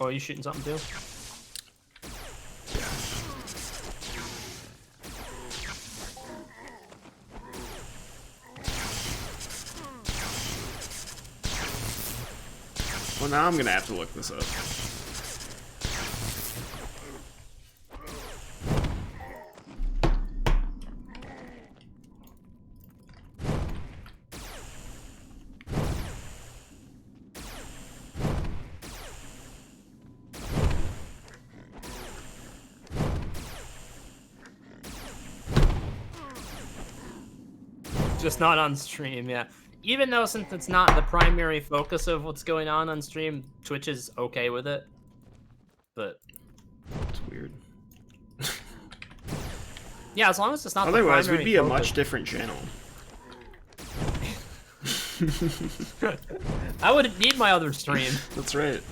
Speaker 2: Oh, are you shooting something too?
Speaker 1: Well, now I'm gonna have to look this up.
Speaker 2: Just not on stream, yeah. Even though since it's not the primary focus of what's going on stream, Twitch is okay with it. But
Speaker 1: it's weird.
Speaker 2: Yeah, as long as it's not
Speaker 1: otherwise
Speaker 2: the primary
Speaker 1: we'd be
Speaker 2: focus.
Speaker 1: a much different channel.
Speaker 2: I wouldn't need my other stream.
Speaker 1: That's right.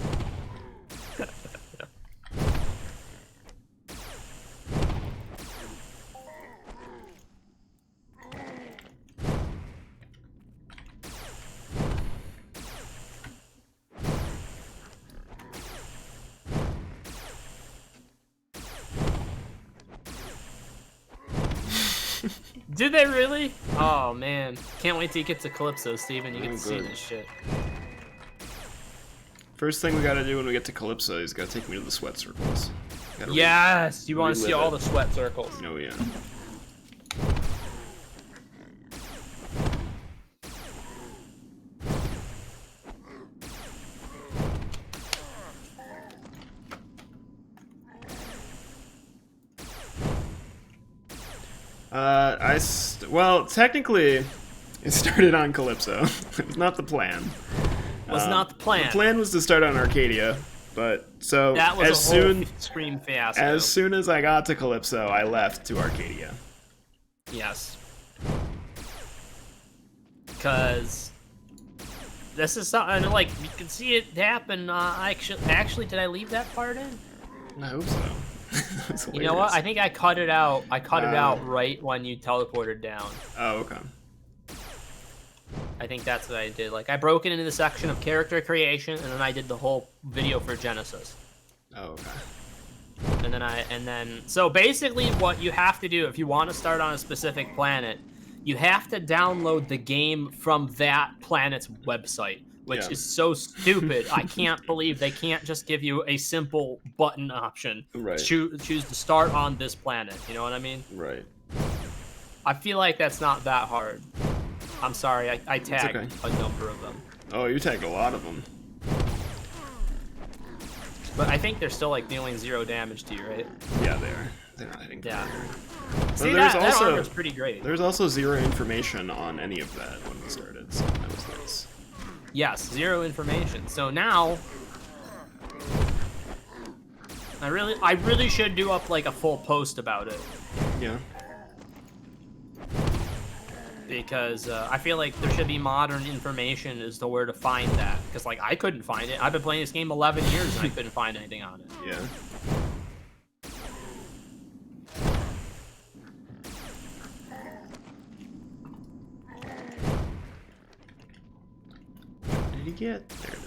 Speaker 2: Did they really? Oh man, can't wait till you get to Calypso, Steven. You get to see
Speaker 1: good.
Speaker 2: this shit.
Speaker 1: First thing we gotta do when we get to Calypso is gotta take me to the sweat circles.
Speaker 2: Yes, you want to see
Speaker 1: relive
Speaker 2: all
Speaker 1: it.
Speaker 2: the sweat circles.
Speaker 1: Oh yeah. Well, technically, it started on Calypso. It was not the plan.
Speaker 2: Was not the plan.
Speaker 1: The plan was to start on Arcadia, but so
Speaker 2: That was
Speaker 1: as
Speaker 2: a whole
Speaker 1: soon
Speaker 2: stream fiasco.
Speaker 1: as soon as I got to Calypso, I left to Arcadia.
Speaker 2: Yes. Because this is something like you can see it happen. Actually, did I leave that part in?
Speaker 1: I hope so. That's
Speaker 2: You know what? I
Speaker 1: hilarious.
Speaker 2: think I cut it out. I cut it out right when you teleported down.
Speaker 1: Oh, okay.
Speaker 2: I think that's what I did. Like I broke it into the section of character creation, and then I did the whole video for Genesis.
Speaker 1: Oh, okay.
Speaker 2: And then so basically what you have to do if you want to start on a specific planet, you have to download the game from that planet's website, which
Speaker 1: Yeah.
Speaker 2: is so stupid. I can't believe they can't just give you a simple button option.
Speaker 1: Right.
Speaker 2: Choose to start on this planet. You know what I mean?
Speaker 1: Right.
Speaker 2: I feel like that's not that hard. I'm sorry, I tagged
Speaker 1: okay.
Speaker 2: a number of them.
Speaker 1: Oh, you tagged a lot of them.
Speaker 2: But I think they're still like dealing 0 damage to you, right?
Speaker 1: Yeah, they are. They're not hitting.
Speaker 2: Yeah.
Speaker 1: But
Speaker 2: See,
Speaker 1: there's
Speaker 2: that
Speaker 1: also
Speaker 2: armor's pretty great.
Speaker 1: there's also 0 information on any of that when we started, so that was nice.
Speaker 2: Yes, 0 information. So now, I really should do up like a full post about it.
Speaker 1: Yeah.
Speaker 2: because I feel like there should be modern information as to where to find that. Because like I couldn't find it. I've been playing this game 11 years and I couldn't find anything on it.
Speaker 1: Yeah. What did he get? There it is.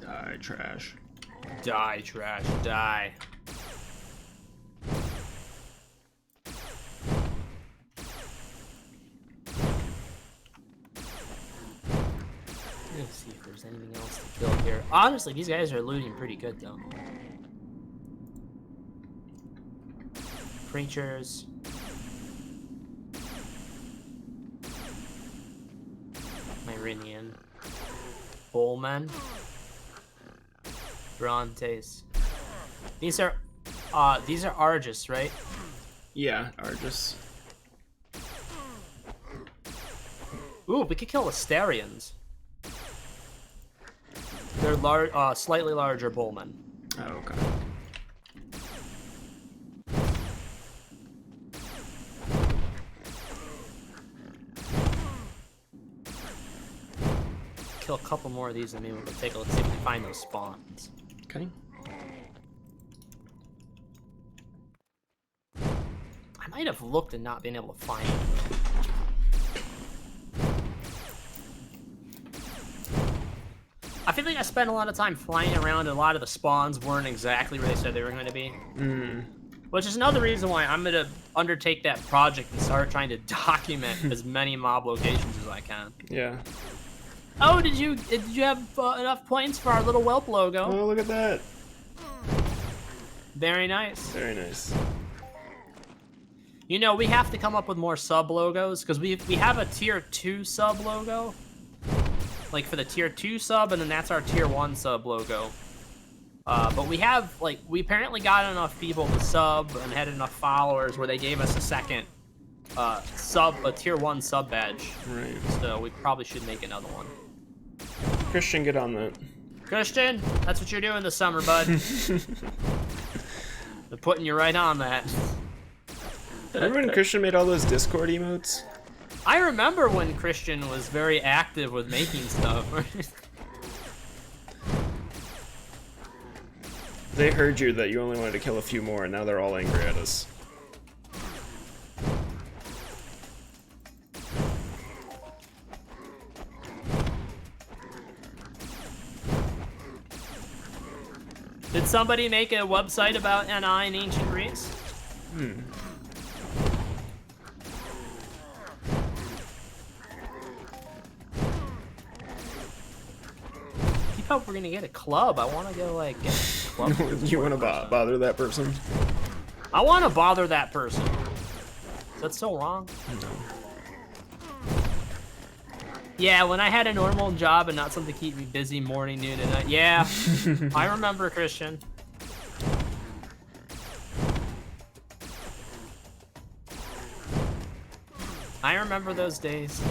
Speaker 1: Die, trash.
Speaker 2: Die, trash, die. Let's see if there's anything else to kill here. Honestly, these guys are looting pretty good, though. Creatures. Myrinian. Bullmen. Brontes. These are Argus, right?
Speaker 1: Yeah, Argus.
Speaker 2: Ooh, we could kill Asterians. They're large, slightly larger bullmen.
Speaker 1: Oh, okay.
Speaker 2: Kill a couple more of these and maybe we'll take a look, see if we can find those spawns.
Speaker 1: Okay.
Speaker 2: I might have looked and not been able to find it. I feel like I spent a lot of time flying around and a lot of the spawns weren't exactly where they said they were going to be. Which is another reason why I'm going to undertake that project and start trying to document as many mob locations as I can.
Speaker 1: Yeah.
Speaker 2: Oh, did you have enough points for our little whelp logo?
Speaker 1: Oh, look at that.
Speaker 2: Very nice.
Speaker 1: Very nice.
Speaker 2: You know, we have to come up with more sub logos because we have a tier 2 sub logo. Like for the tier 2 sub, and then that's our tier 1 sub logo. But we have, like, we apparently got enough people to sub and had enough followers where they gave us a second a tier 1 sub badge.
Speaker 1: Right.
Speaker 2: So we probably should make another one.
Speaker 1: Christian, get on that.
Speaker 2: Christian, that's what you're doing this summer, bud. They're putting you right on that.
Speaker 1: Remember when Christian made all those Discord emotes?
Speaker 2: I remember when Christian was very active with making stuff.
Speaker 1: They heard you that you only wanted to kill a few more, and now they're all angry at us.
Speaker 2: Did somebody make a website about NI in ancient Greece? Keep hope we're gonna get a club. I want to go like get a club.
Speaker 1: You want to bother that person?
Speaker 2: I want to bother that person. Is that so wrong?
Speaker 1: No.
Speaker 2: Yeah, when I had a normal job and not something to keep me busy morning, noon, and night. Yeah, I remember, Christian. I remember those days.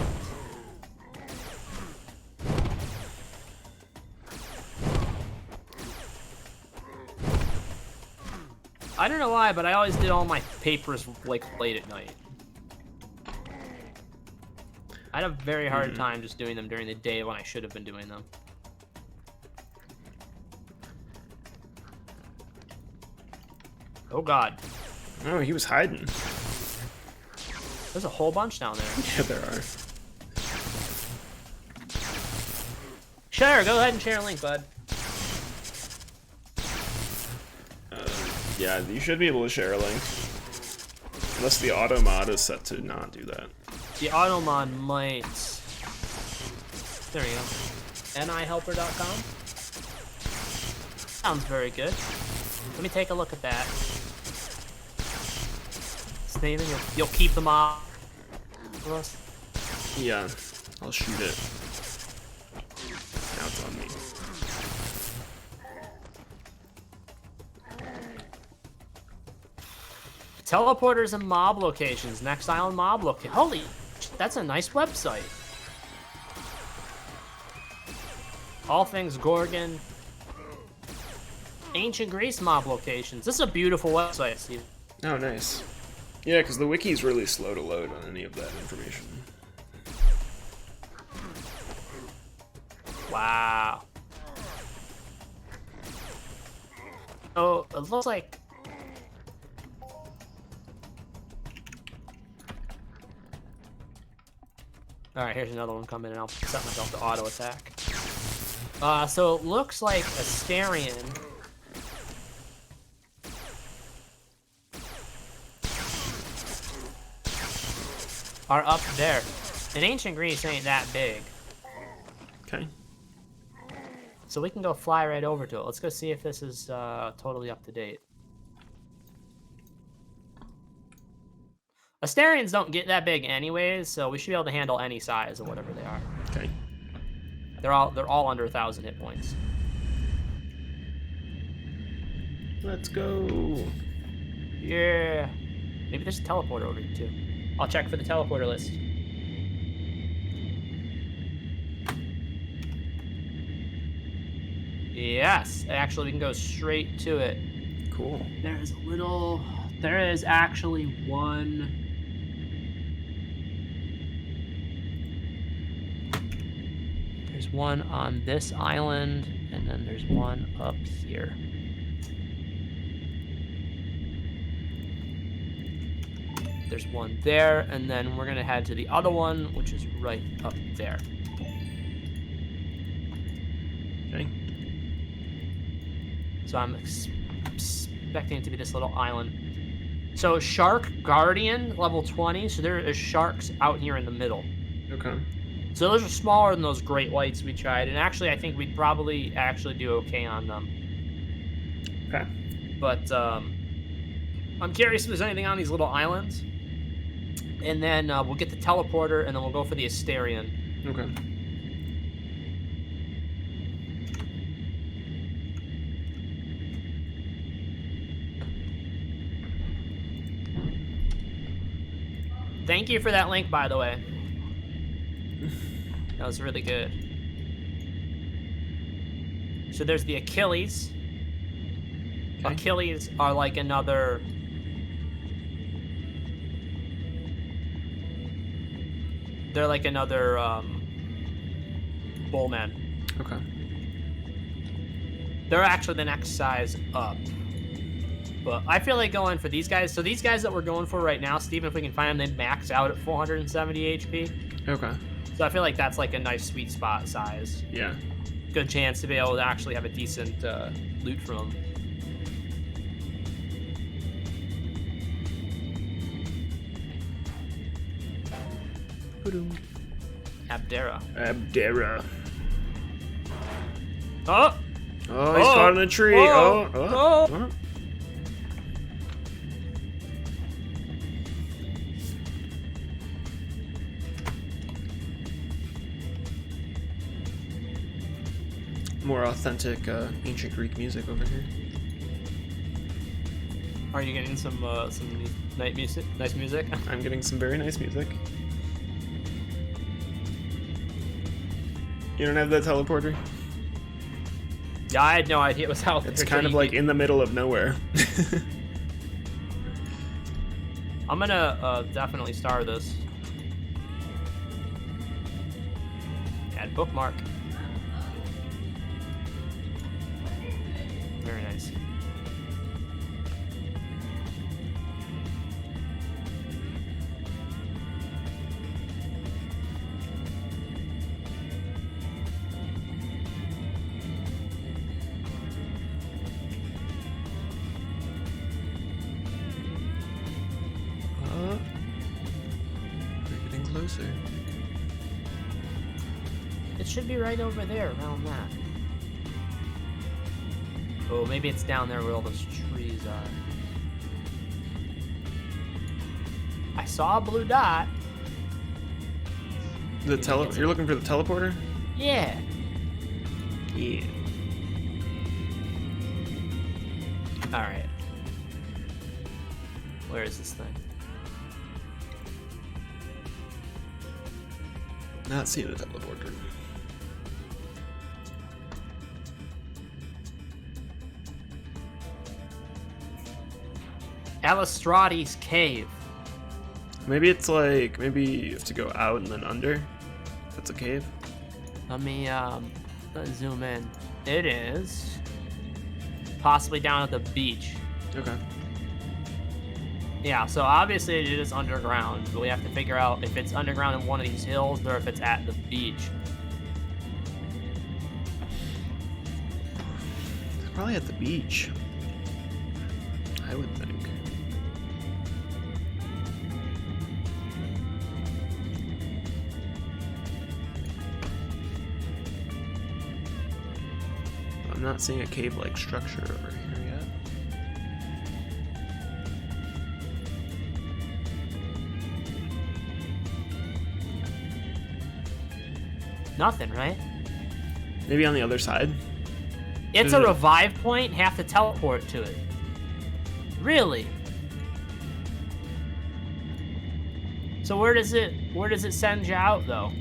Speaker 2: I don't know why, but I always did all my papers like late at night. I had a very hard time just doing them during the day when I should have been doing them. Oh god.
Speaker 1: Oh, he was hiding.
Speaker 2: There's a whole bunch down there.
Speaker 1: Yeah, there are.
Speaker 2: Sure, go ahead and share a link, bud.
Speaker 1: Yeah, you should be able to share a link. Unless the auto mod is set to not do that.
Speaker 2: The automod might. There you go. nihelper.com. Sounds very good. Let me take a look at that. maybe you'll keep them off of us.
Speaker 1: Yeah, I'll shoot it. Now it's on me.
Speaker 2: Teleporters and mob locations. Next island mob location. Holy, that's a nice website. All things Gorgon. Ancient Greece mob locations. This is a beautiful website, Steve.
Speaker 1: Oh, nice. Yeah, because the wiki's really slow to load on any of that information.
Speaker 2: Wow. Oh, it looks like... Alright, here's another one coming, and I'll set myself to auto attack. So it looks like Asterion are up there. And ancient Greece ain't that big.
Speaker 1: Okay.
Speaker 2: So we can go fly right over to it. Let's go see if this is totally up to date. Asterions don't get that big anyways, so we should be able to handle any size of whatever they are.
Speaker 1: Okay.
Speaker 2: They're all under 1,000 hit points.
Speaker 1: Let's go.
Speaker 2: Yeah. Maybe there's a teleporter over here too. I'll check for the teleporter list. Yes, actually we can go straight to it.
Speaker 1: Cool.
Speaker 2: There is actually one. There's one on this island, and then there's one up here. There's one there, and then we're gonna head to the other one, which is right up there.
Speaker 1: Okay.
Speaker 2: So I'm expecting it to be this little island. So Shark Guardian, level 20. So there is sharks out here in the middle.
Speaker 1: Okay.
Speaker 2: So those are smaller than those great whites we tried. And actually, I think we'd probably actually do okay on them.
Speaker 1: Okay.
Speaker 2: But I'm curious if there's anything on these little islands. And then we'll get the teleporter, and then we'll go for the Asterion.
Speaker 1: Okay.
Speaker 2: Thank you for that link, by the way. That was really good. So there's the Achilles.
Speaker 1: Okay.
Speaker 2: Achilles are like another... They're like another bullman.
Speaker 1: Okay.
Speaker 2: They're actually the next size up. But I feel like going for these guys. So these guys that we're going for right now, Steven, if we can find them, they max out at 470 HP.
Speaker 1: Okay.
Speaker 2: So I feel like that's like a nice sweet spot size.
Speaker 1: Yeah.
Speaker 2: Good chance to be able to actually have a decent loot from them. Abdera.
Speaker 1: Abdera.
Speaker 2: Oh!
Speaker 1: Oh, he's caught in a tree.
Speaker 2: Oh!
Speaker 1: Oh.
Speaker 2: Oh!
Speaker 1: More authentic ancient Greek music over here.
Speaker 2: Are you getting some nice music?
Speaker 1: I'm getting some very nice music. You don't have that teleporter?
Speaker 2: Yeah, I had no idea it was out there.
Speaker 1: It's kind of like in the middle of nowhere.
Speaker 2: I'm gonna definitely star this. Add bookmark. Very nice.
Speaker 1: We're getting closer.
Speaker 2: It should be right over there, around that. Oh, maybe it's down there where all those trees are. I saw a blue dot.
Speaker 1: You're looking for the teleporter?
Speaker 2: Yeah.
Speaker 1: Yeah.
Speaker 2: Alright. Where is this thing?
Speaker 1: Not seeing a teleporter.
Speaker 2: Alistrates Cave.
Speaker 1: Maybe it's like, maybe you have to go out and then under. That's a cave.
Speaker 2: Let me let's zoom in. It is possibly down at the beach.
Speaker 1: Okay.
Speaker 2: Yeah, so obviously it is underground, but we have to figure out if it's underground in one of these hills or if it's at the beach.
Speaker 1: It's probably at the beach. I would think. I'm not seeing a cave-like structure over here yet.
Speaker 2: Nothing, right?
Speaker 1: Maybe on the other side?
Speaker 2: It's a revive point, have to teleport to it. Really? So where does it send you out though?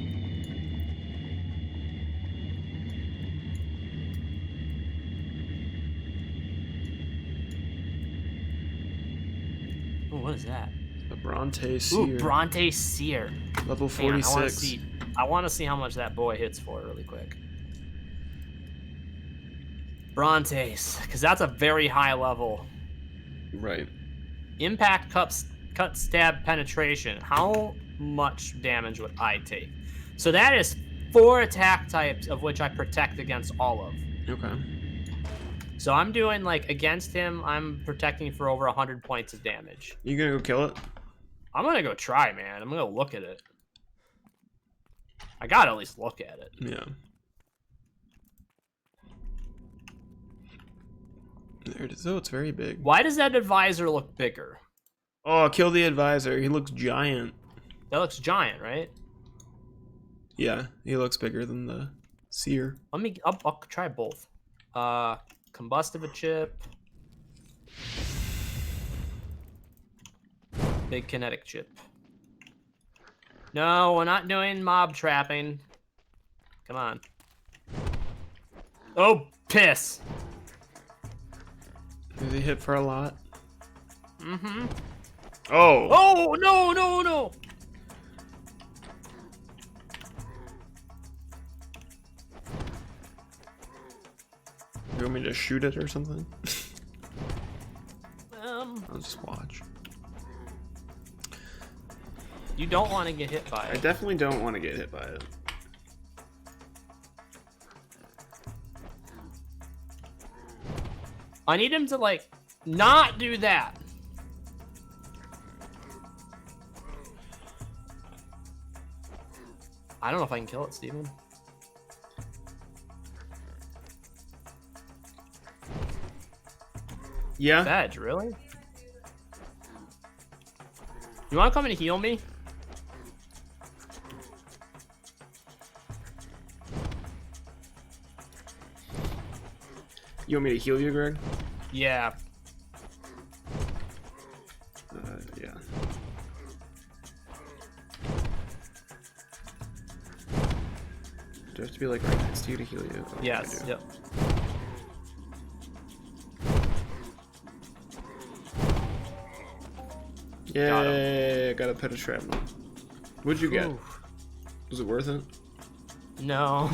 Speaker 2: Oh, what is that?
Speaker 1: The Bronte Seer.
Speaker 2: Ooh, Bronte Seer.
Speaker 1: Level
Speaker 2: Hang on,
Speaker 1: 46.
Speaker 2: I want to see how much that boy hits for really quick. Brontes, because that's a very high level.
Speaker 1: Right.
Speaker 2: Impact cut stab penetration. How much damage would I take? So that is 4 attack types of which I protect against all of.
Speaker 1: Okay.
Speaker 2: So I'm doing like against him, I'm protecting for over 100 points of damage.
Speaker 1: You gonna go kill it?
Speaker 2: I'm gonna go try, man. I'm gonna look at it. I gotta at least look at it.
Speaker 1: Yeah. There it is. Oh, it's very big.
Speaker 2: Why does that advisor look bigger?
Speaker 1: Oh, kill the advisor. He looks giant.
Speaker 2: That looks giant, right?
Speaker 1: Yeah, he looks bigger than the seer.
Speaker 2: I'll try both. Combustive chip. Big kinetic chip. No, we're not doing mob trapping. Come on. Oh, piss.
Speaker 1: Did he hit for a lot?
Speaker 2: Mm-hmm.
Speaker 1: Oh!
Speaker 2: Oh, no, no, no!
Speaker 1: You want me to shoot it or something? I'll just watch.
Speaker 2: You don't want to get hit by
Speaker 1: I
Speaker 2: it.
Speaker 1: definitely don't want to get hit by it.
Speaker 2: I need him to, like, not do that. I don't know if I can kill it, Steven.
Speaker 1: Yeah?
Speaker 2: Badge, really? You want to come and heal me?
Speaker 1: You want me to heal you, Greg?
Speaker 2: Yeah.
Speaker 1: Yeah. Do I have to be like right next to you to heal you? Oh,
Speaker 2: Yes.
Speaker 1: I do.
Speaker 2: Yep.
Speaker 1: Yay! Got a pet of shrapnel. What'd you get?
Speaker 2: Ooh.
Speaker 1: Was it worth it?
Speaker 2: No.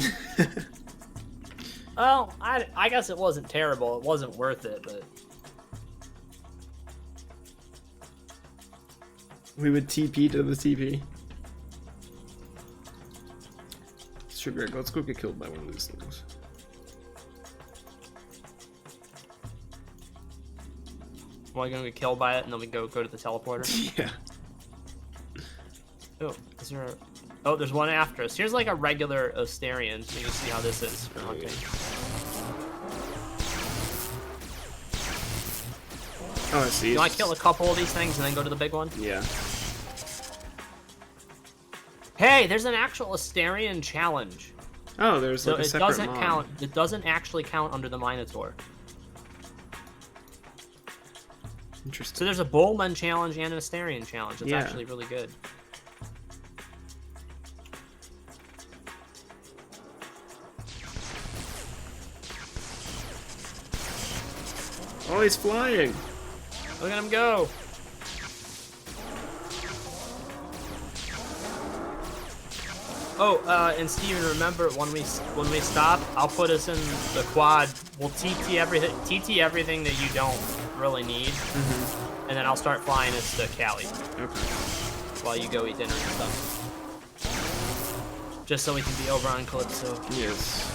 Speaker 2: Well, I guess it wasn't terrible. It wasn't worth it, but
Speaker 1: We would TP to the TP. Sure, Greg, let's go get killed by one of these things.
Speaker 2: we're gonna get killed by it, and then we go to the teleporter.
Speaker 1: Yeah.
Speaker 2: Oh, is there? Oh, there's one after us. Here's like a regular Osterian, so you can see how this is for hunting.
Speaker 1: Oh, I see.
Speaker 2: You want to kill a couple of these things and then go to the big one?
Speaker 1: Yeah.
Speaker 2: Hey, there's an actual Asterian challenge.
Speaker 1: Oh, there's
Speaker 2: So
Speaker 1: like a
Speaker 2: it
Speaker 1: separate
Speaker 2: doesn't
Speaker 1: mod.
Speaker 2: count. It doesn't actually count under the Minotaur.
Speaker 1: Interesting.
Speaker 2: So there's a Bowman challenge and an Asterian challenge. It's
Speaker 1: Yeah.
Speaker 2: actually really good.
Speaker 1: Oh, he's flying.
Speaker 2: Look at him go. Oh, and Steven, remember when we stop, I'll put us in the quad. We'll TT everything that you don't really need, and then I'll start flying us to Cali
Speaker 1: Okay.
Speaker 2: while you go eat dinner and stuff. Just so we can be over on Calypso.
Speaker 1: Yes.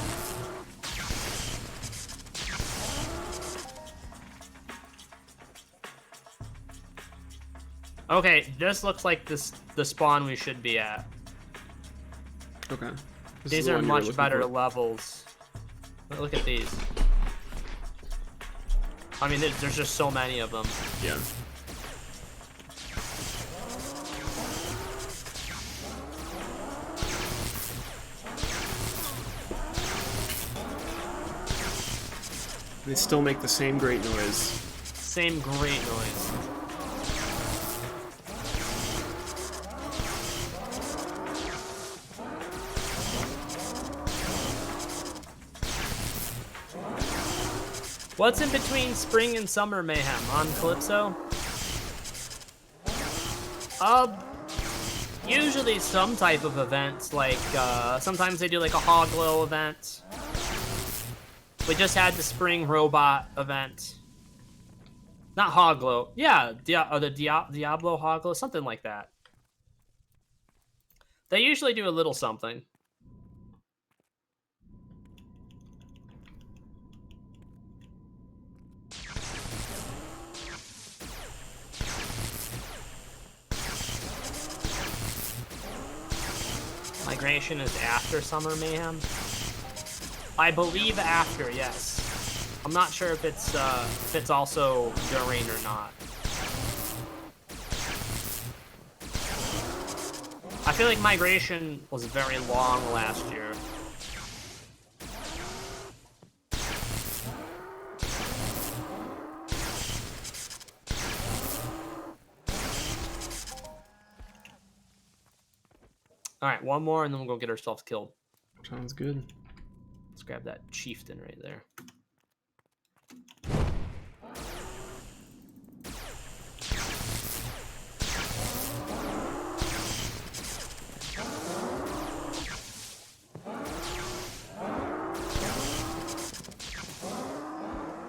Speaker 2: Okay, this looks like the spawn we should be at.
Speaker 1: Okay. This is
Speaker 2: These
Speaker 1: the
Speaker 2: are
Speaker 1: one you were
Speaker 2: much
Speaker 1: looking
Speaker 2: better
Speaker 1: for.
Speaker 2: levels. Look at these. I mean, there's just so many of them.
Speaker 1: Yeah. They still make the same great noise.
Speaker 2: Same great noise. What's in between spring and summer mayhem on Calypso? Usually some type of event, like, sometimes they do like a Hoglow event. We just had the spring robot event. Not Hoglow. Yeah, the Diablo Hoglow, something like that. They usually do a little something. Migration is after Summer Mayhem. I believe after, yes. I'm not sure if it's also during or not. I feel like Migration was very long last year. Alright, one more and then we'll go get ourselves killed.
Speaker 1: Sounds good.
Speaker 2: Let's grab that chieftain right there.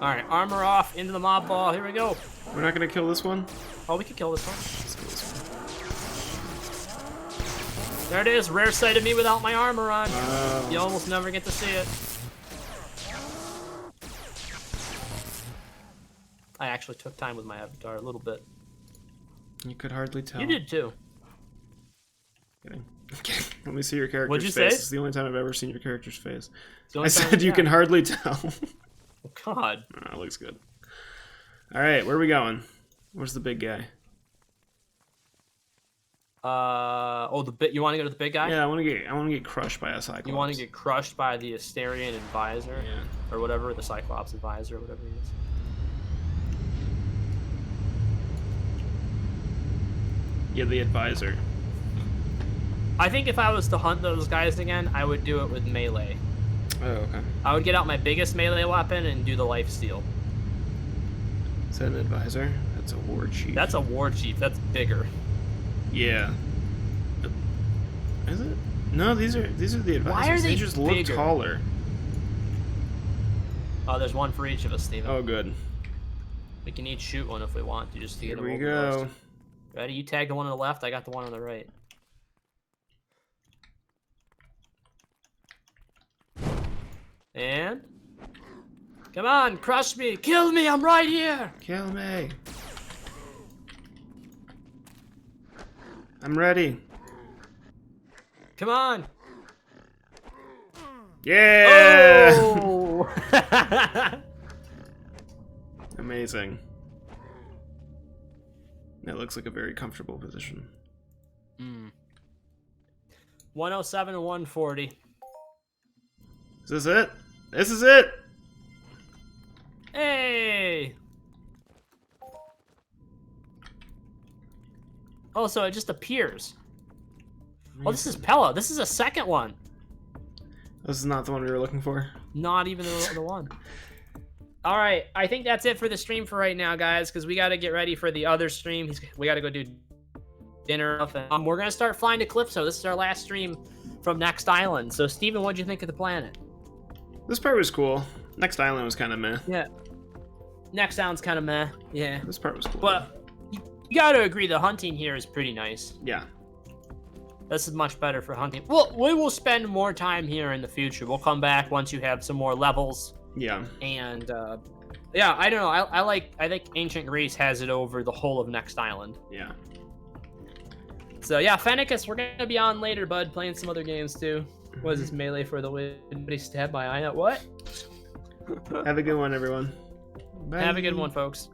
Speaker 2: Alright, armor off, into the mob ball, here we go.
Speaker 1: We're not gonna kill this one?
Speaker 2: Oh, we could kill this one.
Speaker 1: Let's kill this one.
Speaker 2: There it is, rare sight of me without my armor on.
Speaker 1: Wow.
Speaker 2: You almost never get to see it. I actually took time with my avatar a little bit.
Speaker 1: You could hardly tell.
Speaker 2: You did too.
Speaker 1: Kidding. Let me see your character's
Speaker 2: What'd you
Speaker 1: face.
Speaker 2: say?
Speaker 1: It's the only time I've ever seen your character's face.
Speaker 2: It's the
Speaker 1: I
Speaker 2: only time-
Speaker 1: said you
Speaker 2: yeah.
Speaker 1: can hardly tell.
Speaker 2: Oh, God.
Speaker 1: Oh, that looks good. Alright, where are we going? Where's the big guy?
Speaker 2: You want to go to the big guy?
Speaker 1: Yeah, I want to get crushed by a Cyclops.
Speaker 2: You want to get crushed by the Asterian advisor?
Speaker 1: Yeah.
Speaker 2: Or whatever, the Cyclops advisor, whatever he is.
Speaker 1: Yeah, the advisor.
Speaker 2: I think if I was to hunt those guys again, I would do it with melee.
Speaker 1: Oh, okay.
Speaker 2: I would get out my biggest melee weapon and do the lifesteal.
Speaker 1: Is that an advisor? That's a war chief.
Speaker 2: That's a war chief. That's bigger.
Speaker 1: Yeah. Is it? No, these are the advisors.
Speaker 2: Why are they
Speaker 1: just look
Speaker 2: bigger?
Speaker 1: taller.
Speaker 2: Oh, there's one for each of us, Steven.
Speaker 1: Oh, good.
Speaker 2: We can each shoot one if we want to, just to
Speaker 1: Here
Speaker 2: get them
Speaker 1: we
Speaker 2: overdosed.
Speaker 1: go.
Speaker 2: Ready? You tag the one on the left, I got the one on the right. And... Come on, crush me! Kill me! I'm right here!
Speaker 1: Kill me. I'm ready.
Speaker 2: Come on!
Speaker 1: Yeah!
Speaker 2: Oh!
Speaker 1: Amazing. That looks like a very comfortable position.
Speaker 2: 107 and 140.
Speaker 1: Is this it? This is it!
Speaker 2: Hey! Oh, so it just appears. Oh, this is Pella. This is a second one.
Speaker 1: This is not the one we were looking for.
Speaker 2: Not even the one. All right, I think that's it for the stream for right now, guys, because we got to get ready for the other stream. We got to go do dinner. We're going to start flying to Calypso. This is our last stream from Next Island. So, Steven, what'd you think of the planet?
Speaker 1: This part was cool. Next island was kind of meh.
Speaker 2: Yeah. Next Island's kind of meh. Yeah.
Speaker 1: This part was cool.
Speaker 2: But you got to agree the hunting here is pretty nice.
Speaker 1: Yeah.
Speaker 2: This is much better for hunting. Well, we will spend more time here in the future. We'll come back once you have some more levels.
Speaker 1: Yeah.
Speaker 2: And yeah, I don't know. I think Ancient Greece has it over the whole of Next Island.
Speaker 1: Yeah.
Speaker 2: So yeah, Fennicus, we're gonna be on later, bud, playing some other games too. What is this, Melee for the win? Somebody stabbed my eye out. What?
Speaker 1: Have a good one, everyone. Bye.
Speaker 2: Have a good one, folks.